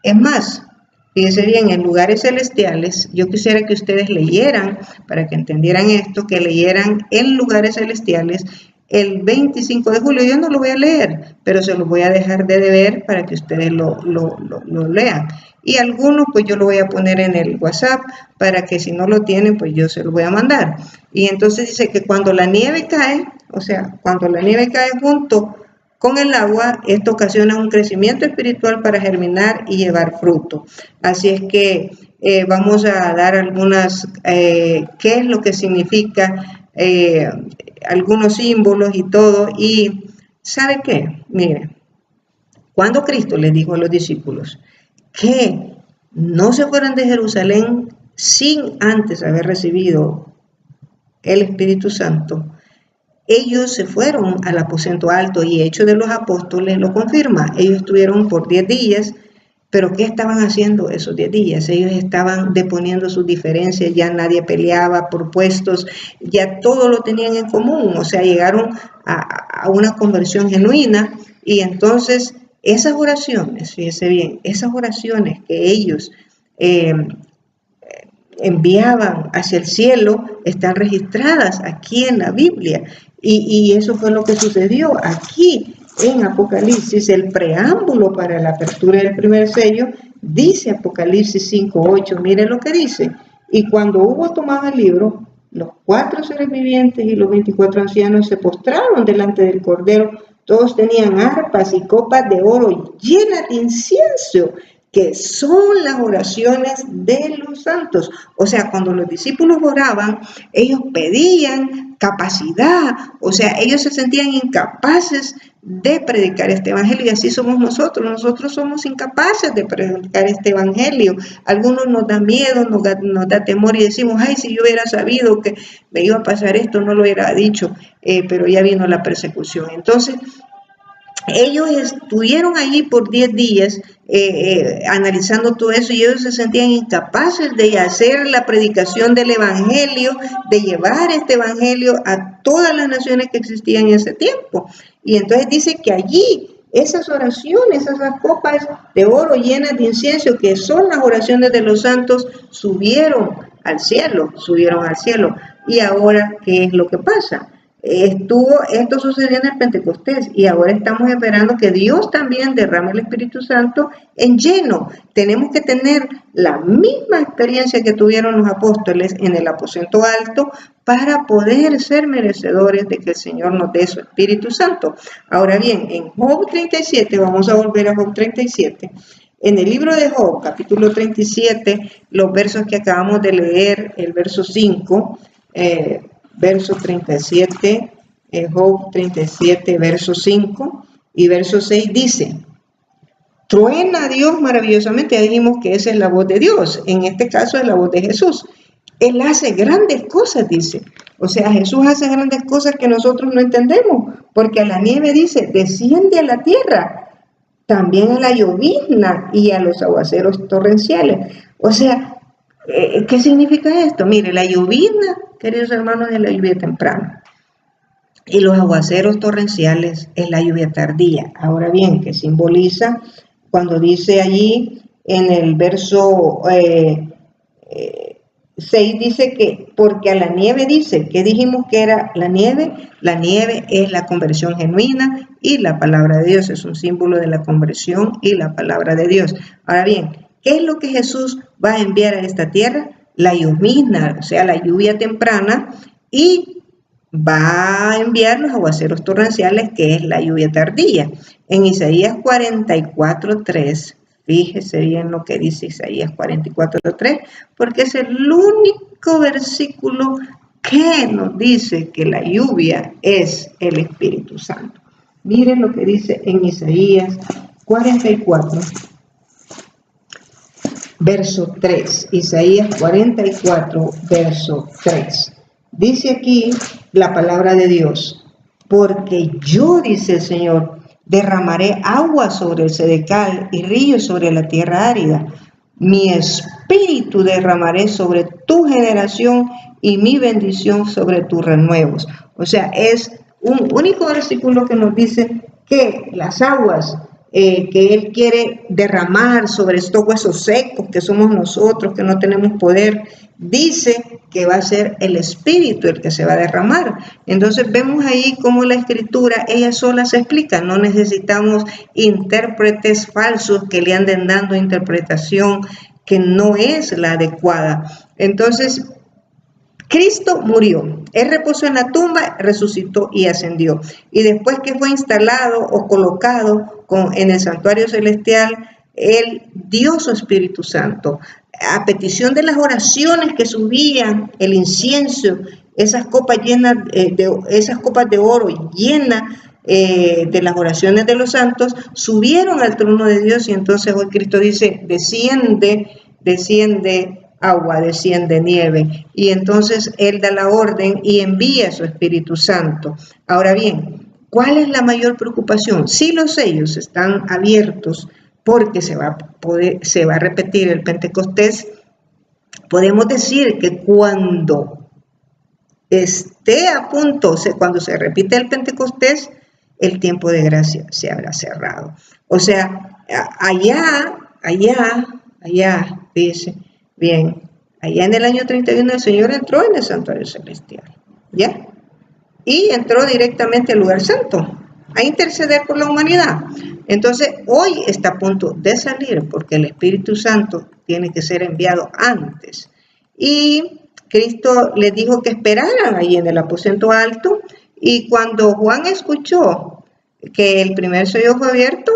Es más, fíjense bien, en lugares celestiales, yo quisiera que ustedes leyeran, para que entendieran esto, que leyeran en lugares celestiales el 25 de julio. Yo no lo voy a leer, pero se lo voy a dejar de deber para que ustedes lo lean. Y algunos, pues yo lo voy a poner en el WhatsApp, para que si no lo tienen, pues yo se lo voy a mandar. Y entonces dice que cuando la nieve cae, o sea, cuando la nieve cae junto con el agua, esto ocasiona un crecimiento espiritual para germinar y llevar fruto. Así es que vamos a dar algunas, qué es lo que significa, algunos símbolos y todo. Y ¿sabe qué? Mire, cuando Cristo les dijo a los discípulos que no se fueran de Jerusalén sin antes haber recibido el Espíritu Santo, ellos se fueron al aposento alto, y Hechos de los Apóstoles lo confirma. Ellos estuvieron por 10 días, pero ¿qué estaban haciendo esos 10 días? Ellos estaban deponiendo sus diferencias, ya nadie peleaba por puestos, ya todo lo tenían en común, o sea, llegaron a una conversión genuina. Y entonces esas oraciones, fíjese bien, esas oraciones que ellos enviaban hacia el cielo están registradas aquí en la Biblia, y eso fue lo que sucedió aquí en Apocalipsis. El preámbulo para la apertura del primer sello dice Apocalipsis 5:8, mire lo que dice: y cuando hubo tomado el libro, los 4 seres vivientes y los 24 ancianos se postraron delante del Cordero. Todos tenían arpas y copas de oro llenas de incienso, que son las oraciones de los santos. O sea, cuando los discípulos oraban, ellos pedían capacidad, o sea, ellos se sentían incapaces de predicar este evangelio, y así somos nosotros somos incapaces de predicar este evangelio. Algunos nos da miedo, nos da temor y decimos, ay, si yo hubiera sabido que me iba a pasar esto, no lo hubiera dicho, pero ya vino la persecución. Entonces, ellos estuvieron allí por 10 días analizando todo eso, y ellos se sentían incapaces de hacer la predicación del evangelio, de llevar este evangelio a todas las naciones que existían en ese tiempo. Y entonces dice que allí esas oraciones, esas copas de oro llenas de incienso, que son las oraciones de los santos, subieron al cielo. Y ahora, ¿qué es lo que pasa? Esto sucedió en el Pentecostés, y ahora estamos esperando que Dios también derrame el Espíritu Santo en lleno. Tenemos que tener la misma experiencia que tuvieron los apóstoles en el aposento alto para poder ser merecedores de que el Señor nos dé su Espíritu Santo. Ahora bien, en Job 37, vamos a volver a Job 37. En el libro de Job, capítulo 37, los versos que acabamos de leer, el verso 5, verso 37, Job 37, verso 5 y verso 6 dice: truena Dios maravillosamente. Ya dijimos que esa es la voz de Dios, en este caso es la voz de Jesús. Él hace grandes cosas, dice. O sea, Jesús hace grandes cosas que nosotros no entendemos, porque a la nieve dice, desciende a la tierra, también a la llovizna y a los aguaceros torrenciales. O sea, ¿qué significa esto? Mire, la llovizna, queridos hermanos, es la lluvia temprana, y los aguaceros torrenciales es la lluvia tardía. Ahora bien, ¿qué simboliza? Cuando dice allí en el verso 6, dice que, porque a la nieve dice, ¿qué dijimos que era la nieve? La nieve es la conversión genuina, y la palabra de Dios es un símbolo de la conversión y la palabra de Dios. Ahora bien, ¿qué es lo que Jesús va a enviar a esta tierra? La llovizna, o sea, la lluvia temprana, y va a enviar los aguaceros torrenciales, que es la lluvia tardía. En Isaías 44:3, fíjese bien lo que dice Isaías 44:3, porque es el único versículo que nos dice que la lluvia es el Espíritu Santo. Miren lo que dice en Isaías 44, verso 3. Isaías 44, verso 3. Dice aquí la palabra de Dios: porque yo, dice el Señor, derramaré agua sobre el sedecal y ríos sobre la tierra árida. Mi espíritu derramaré sobre tu generación y mi bendición sobre tus renuevos. O sea, es un único versículo que nos dice que las aguas que Él quiere derramar sobre estos huesos secos que somos nosotros, que no tenemos poder, dice que va a ser el Espíritu el que se va a derramar. Entonces vemos ahí cómo la Escritura ella sola se explica. No necesitamos intérpretes falsos que le anden dando interpretación que no es la adecuada. Entonces, Cristo murió, Él reposó en la tumba, resucitó y ascendió. Y después que fue instalado o colocado en el santuario celestial, Él dio su Espíritu Santo. A petición de las oraciones que subían, el incienso, esas copas llenas, esas copas de oro llenas de las oraciones de los santos, subieron al trono de Dios, y entonces hoy Cristo dice, desciende agua, desciende nieve, y entonces Él da la orden y envía su Espíritu Santo. Ahora bien, ¿cuál es la mayor preocupación? Si los sellos están abiertos, porque se va a repetir el Pentecostés, podemos decir que cuando esté a punto, cuando se repite el Pentecostés, el tiempo de gracia se habrá cerrado. O sea, allá, dice, bien, allá en el año 31 el Señor entró en el santuario celestial, ¿ya? Y entró directamente al lugar santo a interceder por la humanidad. Entonces, hoy está a punto de salir, porque el Espíritu Santo tiene que ser enviado antes. Y Cristo les dijo que esperaran ahí en el aposento alto, y cuando Juan escuchó que el primer sello fue abierto,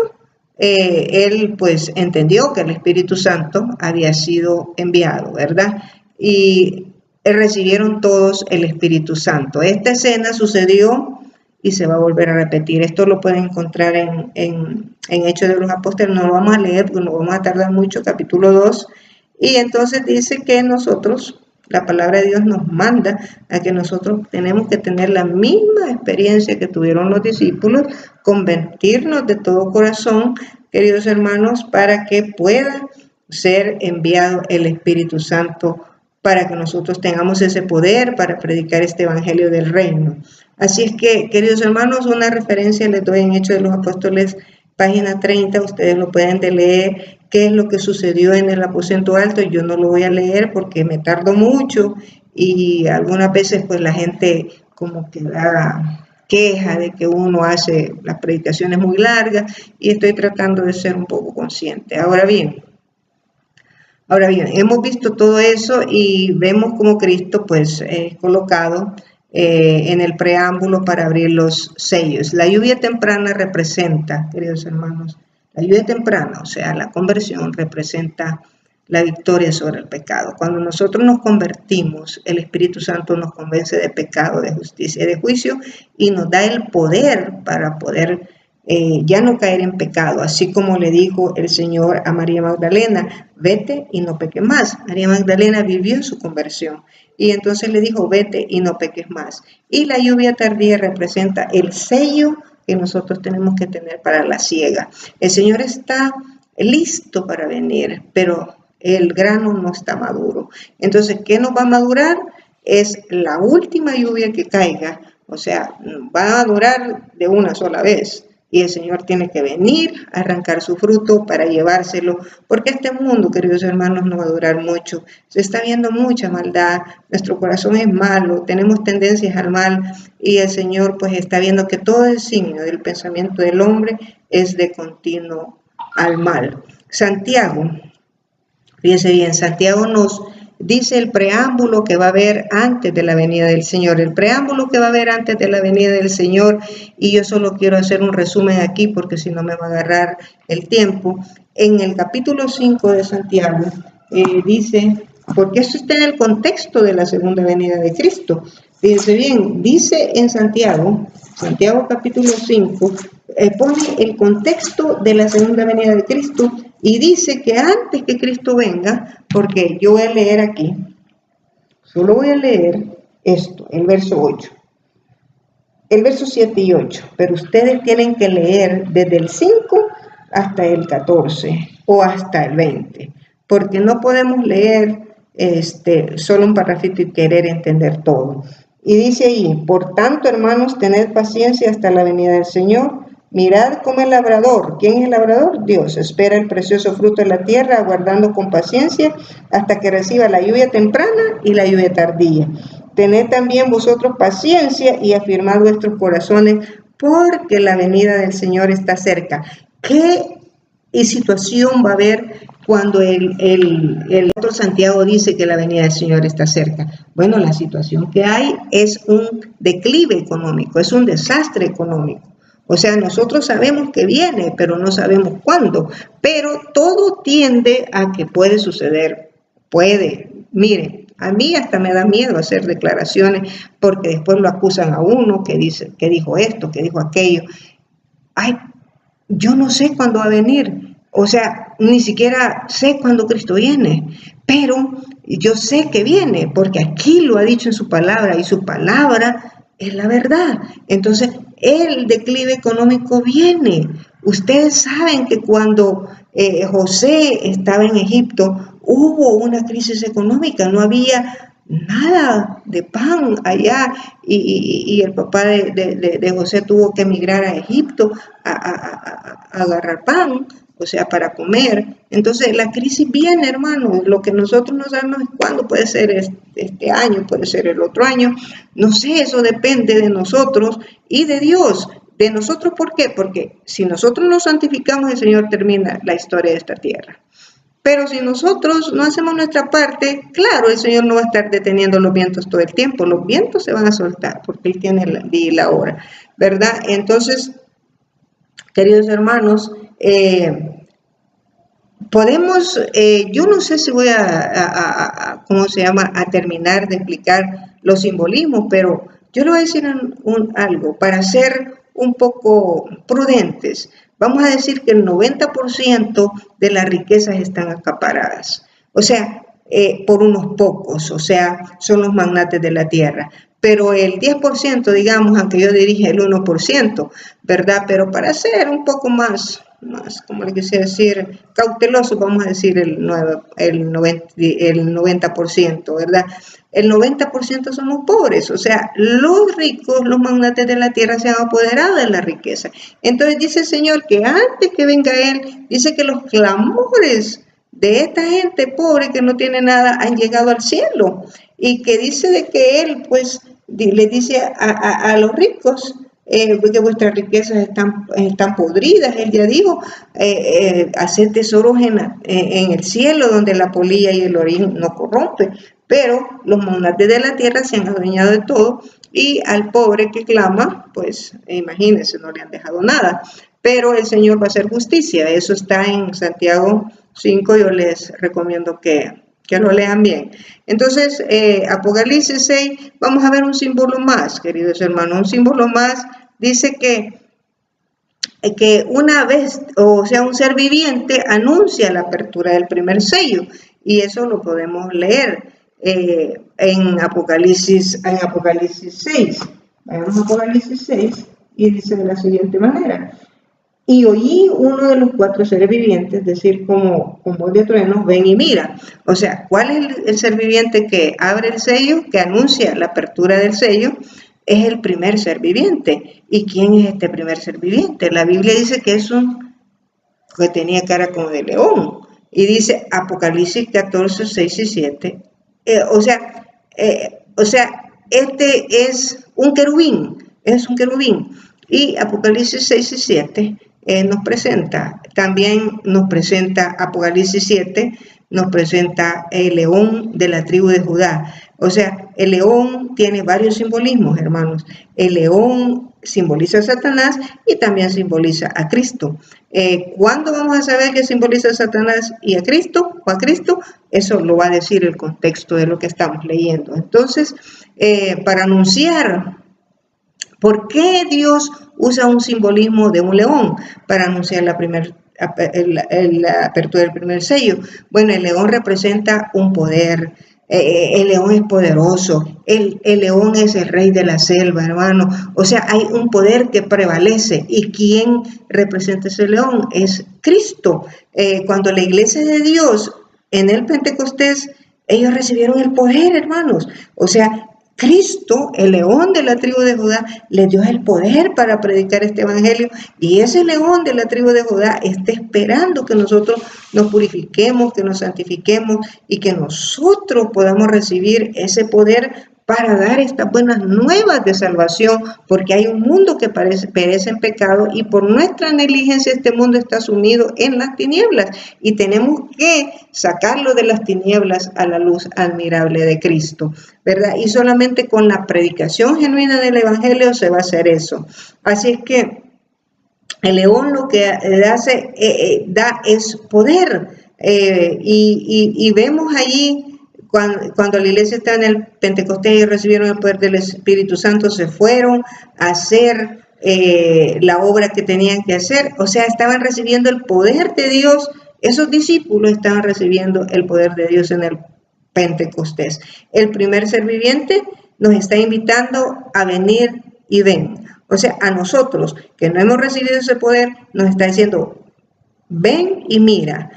él pues entendió que el Espíritu Santo había sido enviado, ¿verdad? Y recibieron todos el Espíritu Santo. Esta escena sucedió y se va a volver a repetir. Esto lo pueden encontrar en Hechos de los Apóstoles. No lo vamos a leer porque no vamos a tardar mucho, capítulo 2. Y entonces dice que nosotros, la palabra de Dios nos manda a que nosotros tenemos que tener la misma experiencia que tuvieron los discípulos, convertirnos de todo corazón, queridos hermanos, para que pueda ser enviado el Espíritu Santo, para que nosotros tengamos ese poder para predicar este evangelio del reino. Así es que, queridos hermanos, una referencia les doy en Hechos de los Apóstoles, página 30, ustedes lo pueden leer, qué es lo que sucedió en el aposento alto. Yo no lo voy a leer porque me tardo mucho y algunas veces pues la gente como que da queja de que uno hace las predicaciones muy largas y estoy tratando de ser un poco consciente. Ahora bien, hemos visto todo eso y vemos cómo Cristo pues es colocado en el preámbulo para abrir los sellos. La lluvia temprana representa, queridos hermanos, la lluvia temprana, o sea, la conversión representa la victoria sobre el pecado. Cuando nosotros nos convertimos, el Espíritu Santo nos convence de pecado, de justicia y de juicio y nos da el poder para poder ya no caer en pecado, así como le dijo el Señor a María Magdalena, vete y no peques más. María Magdalena vivió su conversión y entonces le dijo, vete y no peques más. Y la lluvia tardía representa el sello que nosotros tenemos que tener para la siega. El Señor está listo para venir, pero el grano no está maduro. Entonces, ¿qué nos va a madurar? Es la última lluvia que caiga, o sea, va a madurar de una sola vez. Y el Señor tiene que venir a arrancar su fruto para llevárselo, porque este mundo, queridos hermanos, no va a durar mucho. Se está viendo mucha maldad, nuestro corazón es malo, tenemos tendencias al mal y el Señor pues está viendo que todo el signo del pensamiento del hombre es de continuo al mal. Santiago, fíjense bien, Santiago nos dice el preámbulo que va a haber antes de la venida del Señor, el preámbulo que va a haber antes de la venida del Señor, y yo solo quiero hacer un resumen aquí porque si no me va a agarrar el tiempo. En el capítulo 5 de Santiago dice, porque esto está en el contexto de la segunda venida de Cristo. Fíjense bien, dice en Santiago capítulo 5, pone el contexto de la segunda venida de Cristo y dice que antes que Cristo venga, porque yo voy a leer aquí, solo voy a leer esto, el verso 8, el verso 7 y 8, pero ustedes tienen que leer desde el 5 hasta el 14 o hasta el 20, porque no podemos leer solo un parrafito y querer entender todo. Y dice ahí, por tanto, hermanos, tened paciencia hasta la venida del Señor. Mirad como el labrador. ¿Quién es el labrador? Dios. Espera el precioso fruto de la tierra, aguardando con paciencia hasta que reciba la lluvia temprana y la lluvia tardía. Tened también vosotros paciencia y afirmad vuestros corazones, porque la venida del Señor está cerca. ¿Qué situación va a haber cuando el otro Santiago dice que la venida del Señor está cerca? Bueno, la situación que hay es un declive económico, es un desastre económico. O sea, nosotros sabemos que viene, pero no sabemos cuándo. Pero todo tiende a que puede suceder. Puede. Miren, a mí hasta me da miedo hacer declaraciones porque después lo acusan a uno que dijo esto, que dijo aquello. Ay, yo no sé cuándo va a venir. O sea, ni siquiera sé cuándo Cristo viene. Pero yo sé que viene porque aquí lo ha dicho en su palabra y su palabra es la verdad. Entonces, el declive económico viene. Ustedes saben que cuando José estaba en Egipto, hubo una crisis económica, no había nada de pan allá y el papá de José tuvo que emigrar a Egipto a agarrar pan, o sea, para comer. Entonces la crisis viene, hermano. Lo que nosotros no sabemos es cuándo, puede ser este año, puede ser el otro año, no sé, eso depende de nosotros y de Dios. De nosotros, ¿por qué? Porque si nosotros nos santificamos, el Señor termina la historia de esta tierra. Pero si nosotros no hacemos nuestra parte, claro, el Señor no va a estar deteniendo los vientos todo el tiempo. Los vientos se van a soltar porque Él tiene el día y la hora, ¿verdad? Entonces, queridos hermanos, Podemos, yo no sé si voy ¿cómo se llama?, a terminar de explicar los simbolismos, pero yo le voy a decir algo, para ser un poco prudentes. Vamos a decir que el 90% de las riquezas están acaparadas, o sea, por unos pocos, o sea, son los magnates de la tierra. Pero el 10%, digamos, aunque yo dirige el 1%, ¿verdad? Pero para ser un poco más, como le quisiera decir, cauteloso, vamos a decir el 90%, ¿verdad? El 90% somos pobres, o sea, los ricos, los magnates de la tierra se han apoderado de la riqueza. Entonces dice el Señor que antes que venga Él, dice que los clamores de esta gente pobre que no tiene nada han llegado al cielo, y que dice de que Él, pues, le dice a los ricos, que vuestras riquezas están podridas. Él ya dijo, hacer tesoros en el cielo, donde la polilla y el orín no corrompen. Pero los magnates de la tierra se han adueñado de todo, y al pobre que clama, pues imagínense, no le han dejado nada. Pero el Señor va a hacer justicia. Eso está en Santiago 5, yo les recomiendo que lo lean bien. Entonces, Apocalipsis 6, vamos a ver un símbolo más, queridos hermanos. Un símbolo más dice que una vez, o sea, un ser viviente anuncia la apertura del primer sello, y eso lo podemos leer en Apocalipsis 6. Vamos a Apocalipsis 6 y dice de la siguiente manera: y oí uno de los 4 seres vivientes decir como voz de trueno, ven y mira. O sea, ¿cuál es el ser viviente que abre el sello, que anuncia la apertura del sello? Es el primer ser viviente. ¿Y quién es este primer ser viviente? La Biblia dice que es que tenía cara como de león. Y dice Apocalipsis 14, 6 y 7. O sea, este es un querubín. Y Apocalipsis 6 y 7 también nos presenta Apocalipsis 7, nos presenta el león de la tribu de Judá. O sea, el león tiene varios simbolismos, hermanos. El león simboliza a Satanás y también simboliza a Cristo. ¿Cuándo vamos a saber qué simboliza a Satanás y a Cristo o a Cristo? Eso lo va a decir el contexto de lo que estamos leyendo. Entonces, para anunciar ¿por qué Dios usa un simbolismo de un león para anunciar la apertura del primer sello? Bueno, el león representa un poder. El león es poderoso. El león es el rey de la selva, hermano. O sea, hay un poder que prevalece. ¿Y quién representa ese león? Es Cristo. Cuando la iglesia de Dios en el Pentecostés, ellos recibieron el poder, hermanos. O sea, Cristo, el león de la tribu de Judá, le dio el poder para predicar este evangelio, y ese león de la tribu de Judá está esperando que nosotros nos purifiquemos, que nos santifiquemos y que nosotros podamos recibir ese poder para dar estas buenas nuevas de salvación, porque hay un mundo que perece en pecado, y por nuestra negligencia este mundo está sumido en las tinieblas, y tenemos que sacarlo de las tinieblas a la luz admirable de Cristo, ¿verdad? Y solamente con la predicación genuina del evangelio se va a hacer eso. Así es que el león lo que da es poder, y vemos allí cuando la iglesia está en el Pentecostés y recibieron el poder del Espíritu Santo, se fueron a hacer la obra que tenían que hacer. O sea, estaban recibiendo el poder de Dios. Esos discípulos estaban recibiendo el poder de Dios en el Pentecostés. El primer ser viviente nos está invitando a venir y ven. O sea, a nosotros que no hemos recibido ese poder, nos está diciendo, ven y mira.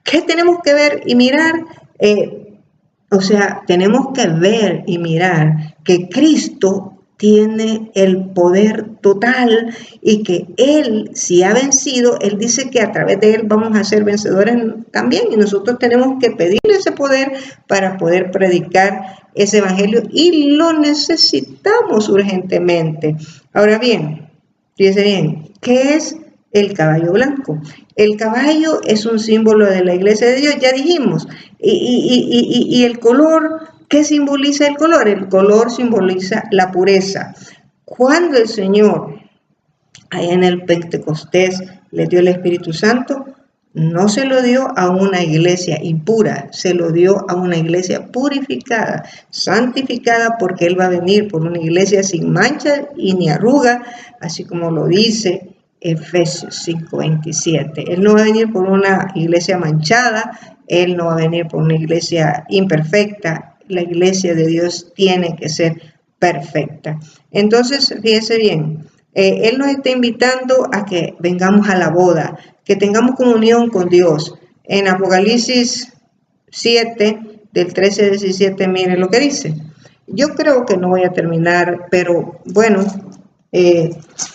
¿Qué tenemos que ver y mirar? O sea, tenemos que ver y mirar que Cristo tiene el poder total, y que Él, si ha vencido, Él dice que a través de Él vamos a ser vencedores también, y nosotros tenemos que pedirle ese poder para poder predicar ese evangelio, y lo necesitamos urgentemente. Ahora bien, fíjense bien, ¿qué es el caballo blanco? El caballo es un símbolo de la iglesia de Dios, ya dijimos, y el color, ¿qué simboliza el color? El color simboliza la pureza. Cuando el Señor ahí en el Pentecostés les dio el Espíritu Santo, no se lo dio a una iglesia impura, se lo dio a una iglesia purificada, santificada, porque Él va a venir por una iglesia sin mancha y ni arruga, así como lo dice Efesios 5:27. Él no va a venir por una iglesia manchada, Él no va a venir por una iglesia imperfecta. La iglesia de Dios tiene que ser perfecta. Entonces, fíjese bien, Él nos está invitando a que vengamos a la boda, que tengamos comunión con Dios. En Apocalipsis 7, del 13 al 17, miren lo que dice. Yo creo que no voy a terminar, pero bueno,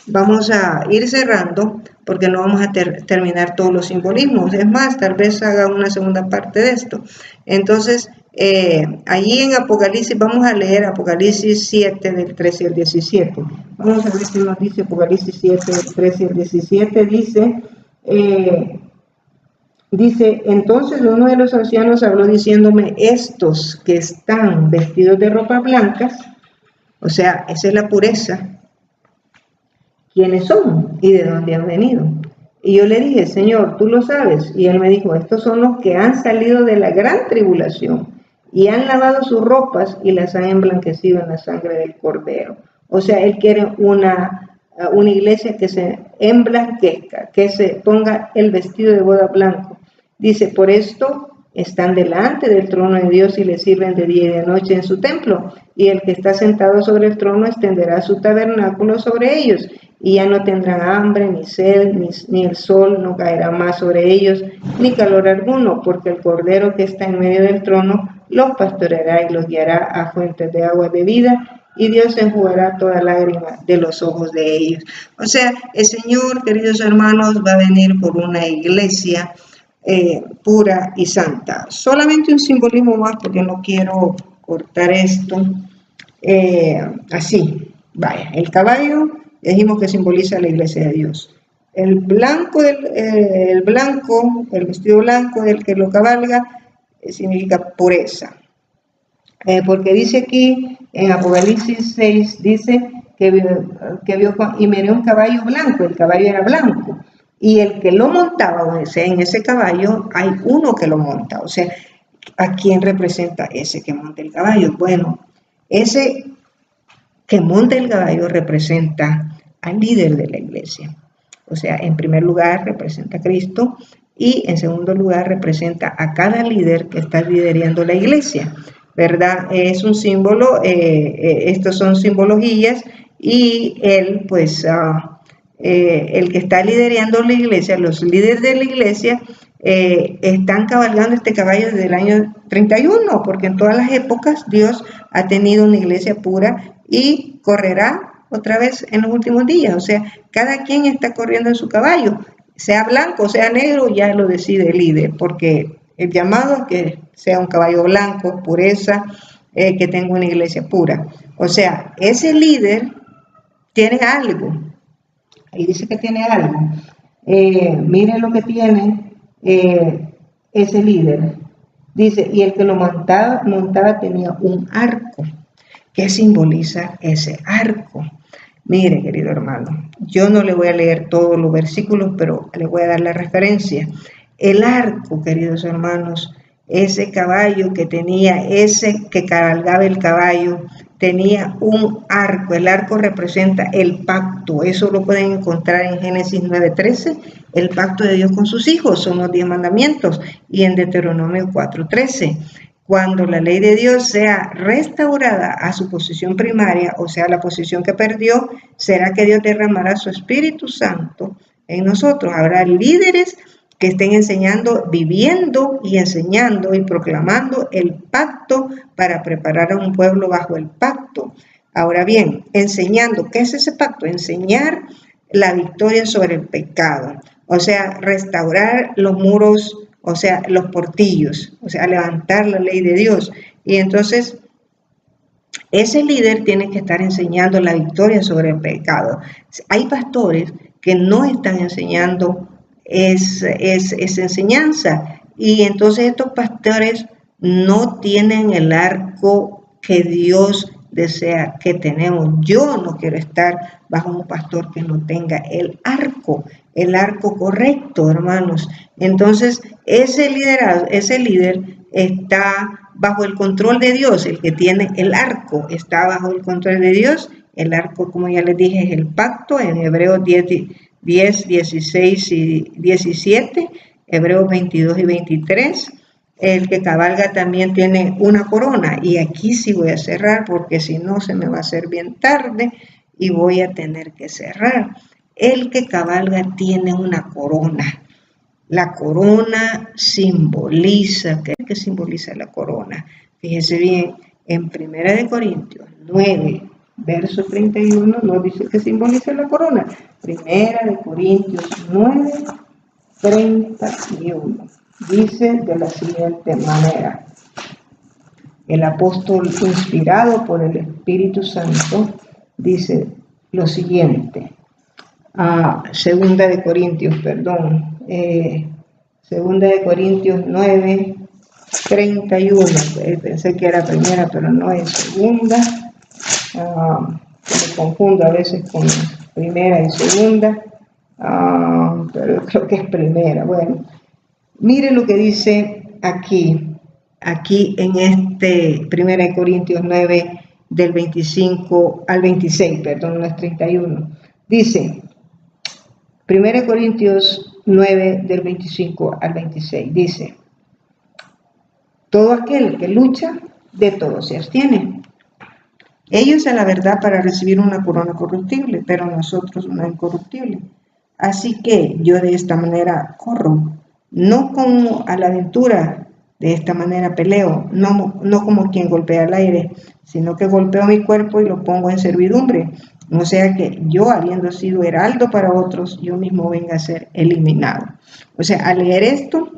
vamos a ir cerrando porque no vamos a terminar todos los simbolismos. Es más, tal vez haga una segunda parte de esto. Entonces, allí en Apocalipsis, vamos a leer Apocalipsis 7 del 13 al 17. Vamos a ver qué nos dice Apocalipsis 7 del 13 al 17. Dice, entonces uno de los ancianos habló diciéndome, estos que están vestidos de ropas blancas, o sea, esa es la pureza, ¿quiénes son y de dónde han venido? Y yo le dije, Señor, tú lo sabes. Y él me dijo, estos son los que han salido de la gran tribulación y han lavado sus ropas y las han emblanquecido en la sangre del Cordero. O sea, él quiere una iglesia que se emblanquezca, que se ponga el vestido de boda blanco. Dice, por esto están delante del trono de Dios y le sirven de día y de noche en su templo. Y el que está sentado sobre el trono extenderá su tabernáculo sobre ellos. Y ya no tendrán hambre, ni sed, ni el sol no caerá más sobre ellos, ni calor alguno, porque el Cordero que está en medio del trono los pastoreará y los guiará a fuentes de agua de vida, y Dios enjugará toda lágrima de los ojos de ellos. O sea, el Señor, queridos hermanos, va a venir por una iglesia pura y santa. Solamente un simbolismo más, porque no quiero cortar esto. Así, vaya, el caballo, dijimos que simboliza la iglesia de Dios. El vestido blanco del que lo cabalga, significa pureza. Porque dice aquí, en Apocalipsis 6, dice que vio y miré un caballo blanco, el caballo era blanco. Y el que lo montaba, o sea, en ese caballo hay uno que lo monta. O sea, ¿a quién representa ese que monta el caballo? Bueno, ese que monta el caballo representa al líder de la iglesia. O sea, en primer lugar representa a Cristo y en segundo lugar representa a cada líder que está liderando la iglesia, ¿verdad? Es un símbolo, estos son simbologías y él, pues, el que está liderando la iglesia, los líderes de la iglesia, están cabalgando este caballo desde el año 31, porque en todas las épocas Dios ha tenido una iglesia pura y correrá otra vez en los últimos días. O sea, cada quien está corriendo en su caballo, sea blanco, sea negro, ya lo decide el líder, porque el llamado es que sea un caballo blanco, pureza, que tenga una iglesia pura. O sea, ese líder tiene algo. Ahí dice que tiene algo. Miren lo que tiene ese líder. Dice, y el que lo montaba tenía un arco. ¿Qué simboliza ese arco? Mire, querido hermano, yo no le voy a leer todos los versículos, pero le voy a dar la referencia. El arco, queridos hermanos, ese caballo que tenía, ese que cabalgaba el caballo, tenía un arco. El arco representa el pacto. Eso lo pueden encontrar en Génesis 9:13, el pacto de Dios con sus hijos, son los 10 mandamientos, y en Deuteronomio 4:13. Cuando la ley de Dios sea restaurada a su posición primaria, o sea, la posición que perdió, será que Dios derramará su Espíritu Santo en nosotros. Habrá líderes que estén enseñando, viviendo y enseñando y proclamando el pacto para preparar a un pueblo bajo el pacto. Ahora bien, enseñando, ¿qué es ese pacto? Enseñar la victoria sobre el pecado, o sea, restaurar los muros, o sea, los portillos, o sea, levantar la ley de Dios. Y entonces, ese líder tiene que estar enseñando la victoria sobre el pecado. Hay pastores que no están enseñando esa enseñanza, y entonces estos pastores no tienen el arco que Dios desea que tenemos. Yo no quiero estar bajo un pastor que no tenga el arco correcto, hermanos. Entonces, ese líder está bajo el control de Dios. El que tiene el arco está bajo el control de Dios. El arco, como ya les dije, es el pacto en Hebreos 10, 16 y 17, Hebreos 22 y 23. El que cabalga también tiene una corona. Y aquí sí voy a cerrar porque si no se me va a hacer bien tarde y voy a tener que cerrar. El que cabalga tiene una corona. La corona simboliza, ¿qué es que simboliza la corona? Fíjese bien, en 1 Corintios 9, verso 31, nos dice que simboliza la corona. 1 Corintios 9, 31. Dice de la siguiente manera: el apóstol inspirado por el Espíritu Santo dice lo siguiente. Segunda de Corintios 9, 31. Pensé que era primera, pero no es segunda. Me confundo a veces con primera y segunda, pero creo que es primera. Bueno, mire lo que dice aquí en este 1 Corintios 9, del 25 al 26, perdón, no es 31. Dice, 1 Corintios 9, del 25 al 26, dice: todo aquel que lucha, de todo se abstiene. Ellos a la verdad para recibir una corona corruptible, pero nosotros una incorruptible. Así que yo de esta manera corro, no como a la aventura, de esta manera peleo, no como quien golpea el aire, sino que golpeo mi cuerpo y lo pongo en servidumbre. No sea que yo, habiendo sido heraldo para otros, yo mismo venga a ser eliminado. O sea, al leer esto,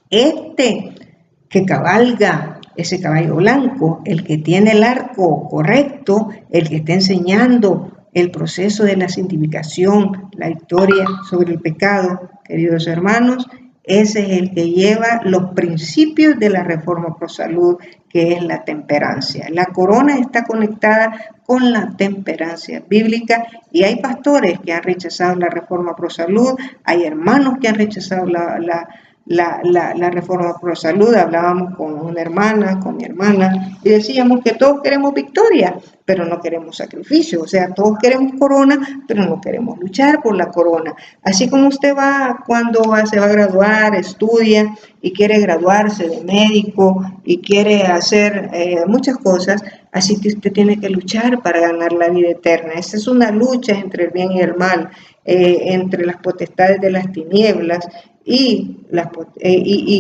que cabalga ese caballo blanco, el que tiene el arco correcto, el que está enseñando el proceso de la santificación, la victoria sobre el pecado, queridos hermanos, ese es el que lleva los principios de la reforma pro salud, que es la temperancia. La corona está conectada con la temperancia bíblica y hay pastores que han rechazado la reforma pro salud, hay hermanos que han rechazado la reforma pro salud. Hablábamos con una hermana, con mi hermana, y decíamos que todos queremos victoria, pero no queremos sacrificio. O sea, todos queremos corona, pero no queremos luchar por la corona. Así como usted va, cuando se va a graduar, estudia y quiere graduarse de médico y quiere hacer muchas cosas, así que usted tiene que luchar para ganar la vida eterna. Esa es una lucha entre el bien y el mal, entre las potestades de las tinieblas y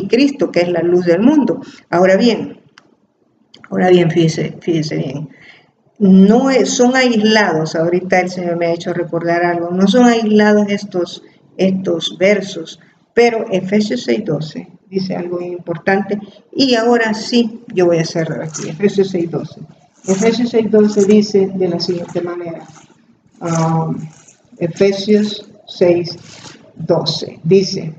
Cristo, que es la luz del mundo. Ahora bien, fíjese bien, no son aislados. Ahorita el Señor me ha hecho recordar algo, no son aislados estos versos, pero Efesios 6:12 dice algo importante, y ahora sí, yo voy a cerrar aquí. Efesios 6:12. Efesios 6:12 dice de la siguiente manera, Efesios 6:12 dice,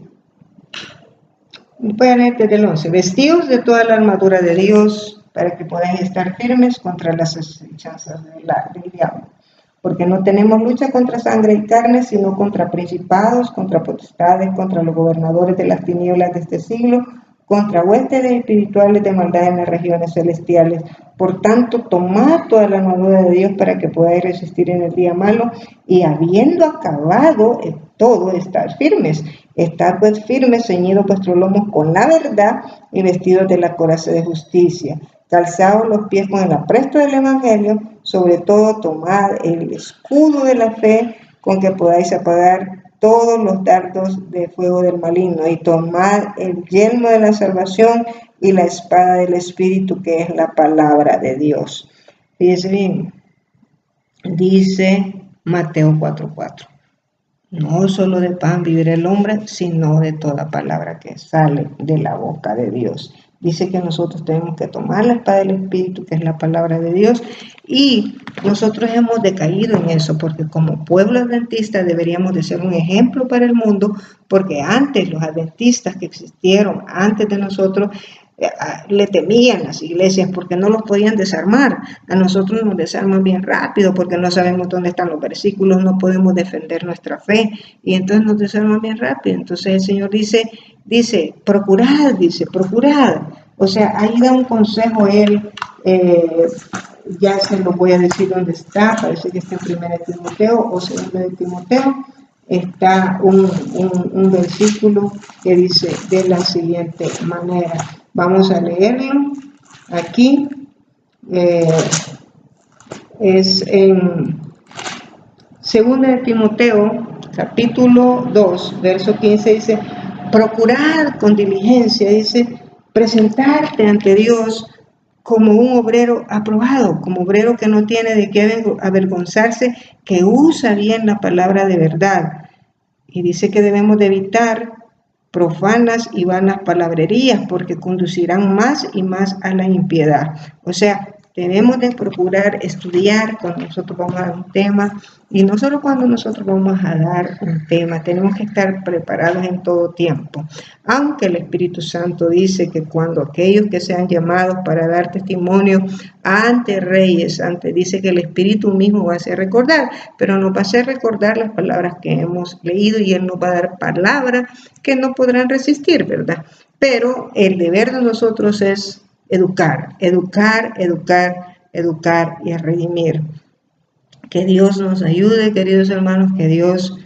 voy a leer desde el 11, vestidos de toda la armadura de Dios para que podáis estar firmes contra las acechanzas del diablo. Porque no tenemos lucha contra sangre y carne, sino contra principados, contra potestades, contra los gobernadores de las tinieblas de este siglo, contra huestes espirituales de maldad en las regiones celestiales. Por tanto, tomad toda la armadura de Dios para que podáis resistir en el día malo, y habiendo acabado todo, estar firmes. Estad pues firmes, ceñidos vuestros lomos con la verdad y vestidos de la coraza de justicia. Calzaos los pies con el apresto del evangelio, sobre todo tomad el escudo de la fe con que podáis apagar todos los dardos de fuego del maligno, y tomad el yelmo de la salvación y la espada del Espíritu, que es la palabra de Dios. Fíjense bien, dice Mateo 4:4. No solo de pan vivirá el hombre, sino de toda palabra que sale de la boca de Dios. Dice que nosotros tenemos que tomar la espada del Espíritu, que es la palabra de Dios, y nosotros hemos decaído en eso, porque como pueblo adventista deberíamos de ser un ejemplo para el mundo, porque antes los adventistas que existieron antes de nosotros le temían las iglesias porque no los podían desarmar. A nosotros nos desarman bien rápido porque no sabemos dónde están los versículos, no podemos defender nuestra fe y entonces nos desarman bien rápido. Entonces el Señor dice, procurad. O sea, ahí da un consejo él, ya se lo voy a decir dónde está, parece que está en 1 Timoteo o 2 de Timoteo. Está un versículo que dice de la siguiente manera. Vamos a leerlo aquí. Es en 2 de Timoteo, capítulo 2, verso 15, dice, procurad con diligencia, dice, presentarte ante Dios como un obrero aprobado, como obrero que no tiene de qué avergonzarse, que usa bien la palabra de verdad. Y dice que debemos de evitar profanas y vanas palabrerías, porque conducirán más y más a la impiedad. O sea, debemos de procurar estudiar cuando nosotros vamos a dar un tema, y no solo cuando nosotros vamos a dar un tema, tenemos que estar preparados en todo tiempo. Aunque el Espíritu Santo dice que cuando aquellos que sean llamados para dar testimonio ante reyes, dice que el Espíritu mismo va a hacer recordar, pero nos va a hacer recordar las palabras que hemos leído y Él nos va a dar palabras que no podrán resistir, ¿verdad? Pero el deber de nosotros es educar y a redimir. Que Dios nos ayude, queridos hermanos, que Dios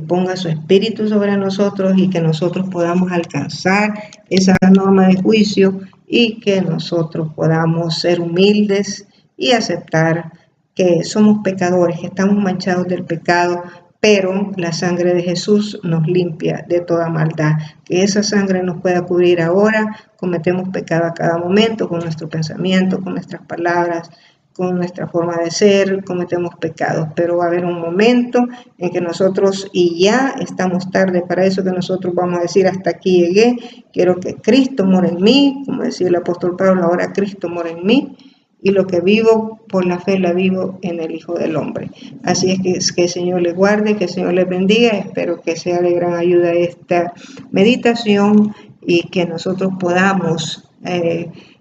ponga su espíritu sobre nosotros y que nosotros podamos alcanzar esa norma de juicio y que nosotros podamos ser humildes y aceptar que somos pecadores, que estamos manchados del pecado, pero la sangre de Jesús nos limpia de toda maldad. Que esa sangre nos pueda cubrir ahora. Cometemos pecado a cada momento con nuestro pensamiento, con nuestras palabras, con nuestra forma de ser, cometemos pecados, pero va a haber un momento en que nosotros, y ya estamos tarde para eso, que nosotros vamos a decir, hasta aquí llegué, quiero que Cristo mora en mí, como decía el apóstol Pablo, ahora Cristo mora en mí, y lo que vivo por la fe la vivo en el Hijo del Hombre. Así es que el Señor les guarde, que el Señor les bendiga, espero que sea de gran ayuda esta meditación y que nosotros podamos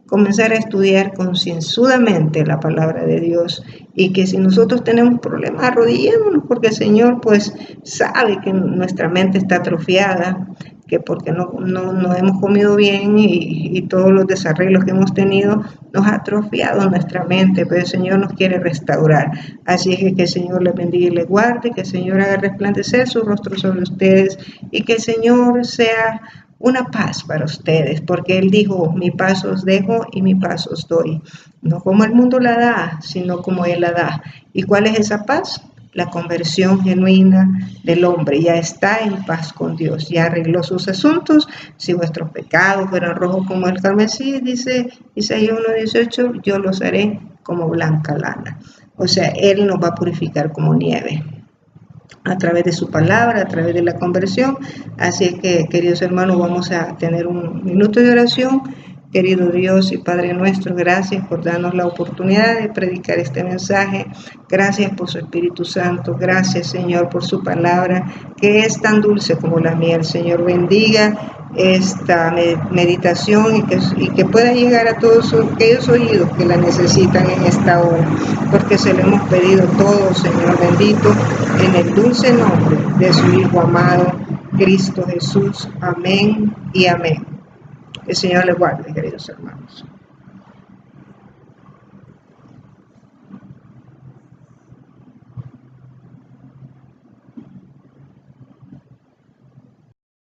comenzar a estudiar concienzudamente la palabra de Dios y que si nosotros tenemos problemas, arrodillémonos porque el Señor pues sabe que nuestra mente está atrofiada, que porque no hemos comido bien y todos los desarreglos que hemos tenido nos ha atrofiado nuestra mente, pero el Señor nos quiere restaurar. Así es que el Señor les bendiga y les guarde, que el Señor haga resplandecer su rostro sobre ustedes y que el Señor sea una paz para ustedes, porque Él dijo, mi paz os dejo y mi paz os doy. No como el mundo la da, sino como Él la da. ¿Y cuál es esa paz? La conversión genuina del hombre. Ya está en paz con Dios, ya arregló sus asuntos. Si vuestros pecados fueran rojos como el carmesí, dice Isaías 1:18, yo los haré como blanca lana. O sea, Él nos va a purificar como nieve a través de su palabra, a través de la conversión. Así es que, queridos hermanos, vamos a tener un minuto de oración. Querido Dios y Padre nuestro, gracias por darnos la oportunidad de predicar este mensaje. Gracias por su Espíritu Santo. Gracias, Señor, por su palabra, que es tan dulce como la miel. Señor, bendiga esta meditación y que pueda llegar a todos aquellos oídos que la necesitan en esta hora, porque se lo hemos pedido todo, Señor bendito, en el dulce nombre de su Hijo amado, Cristo Jesús. Amén y amén. El Señor les guarde, queridos hermanos.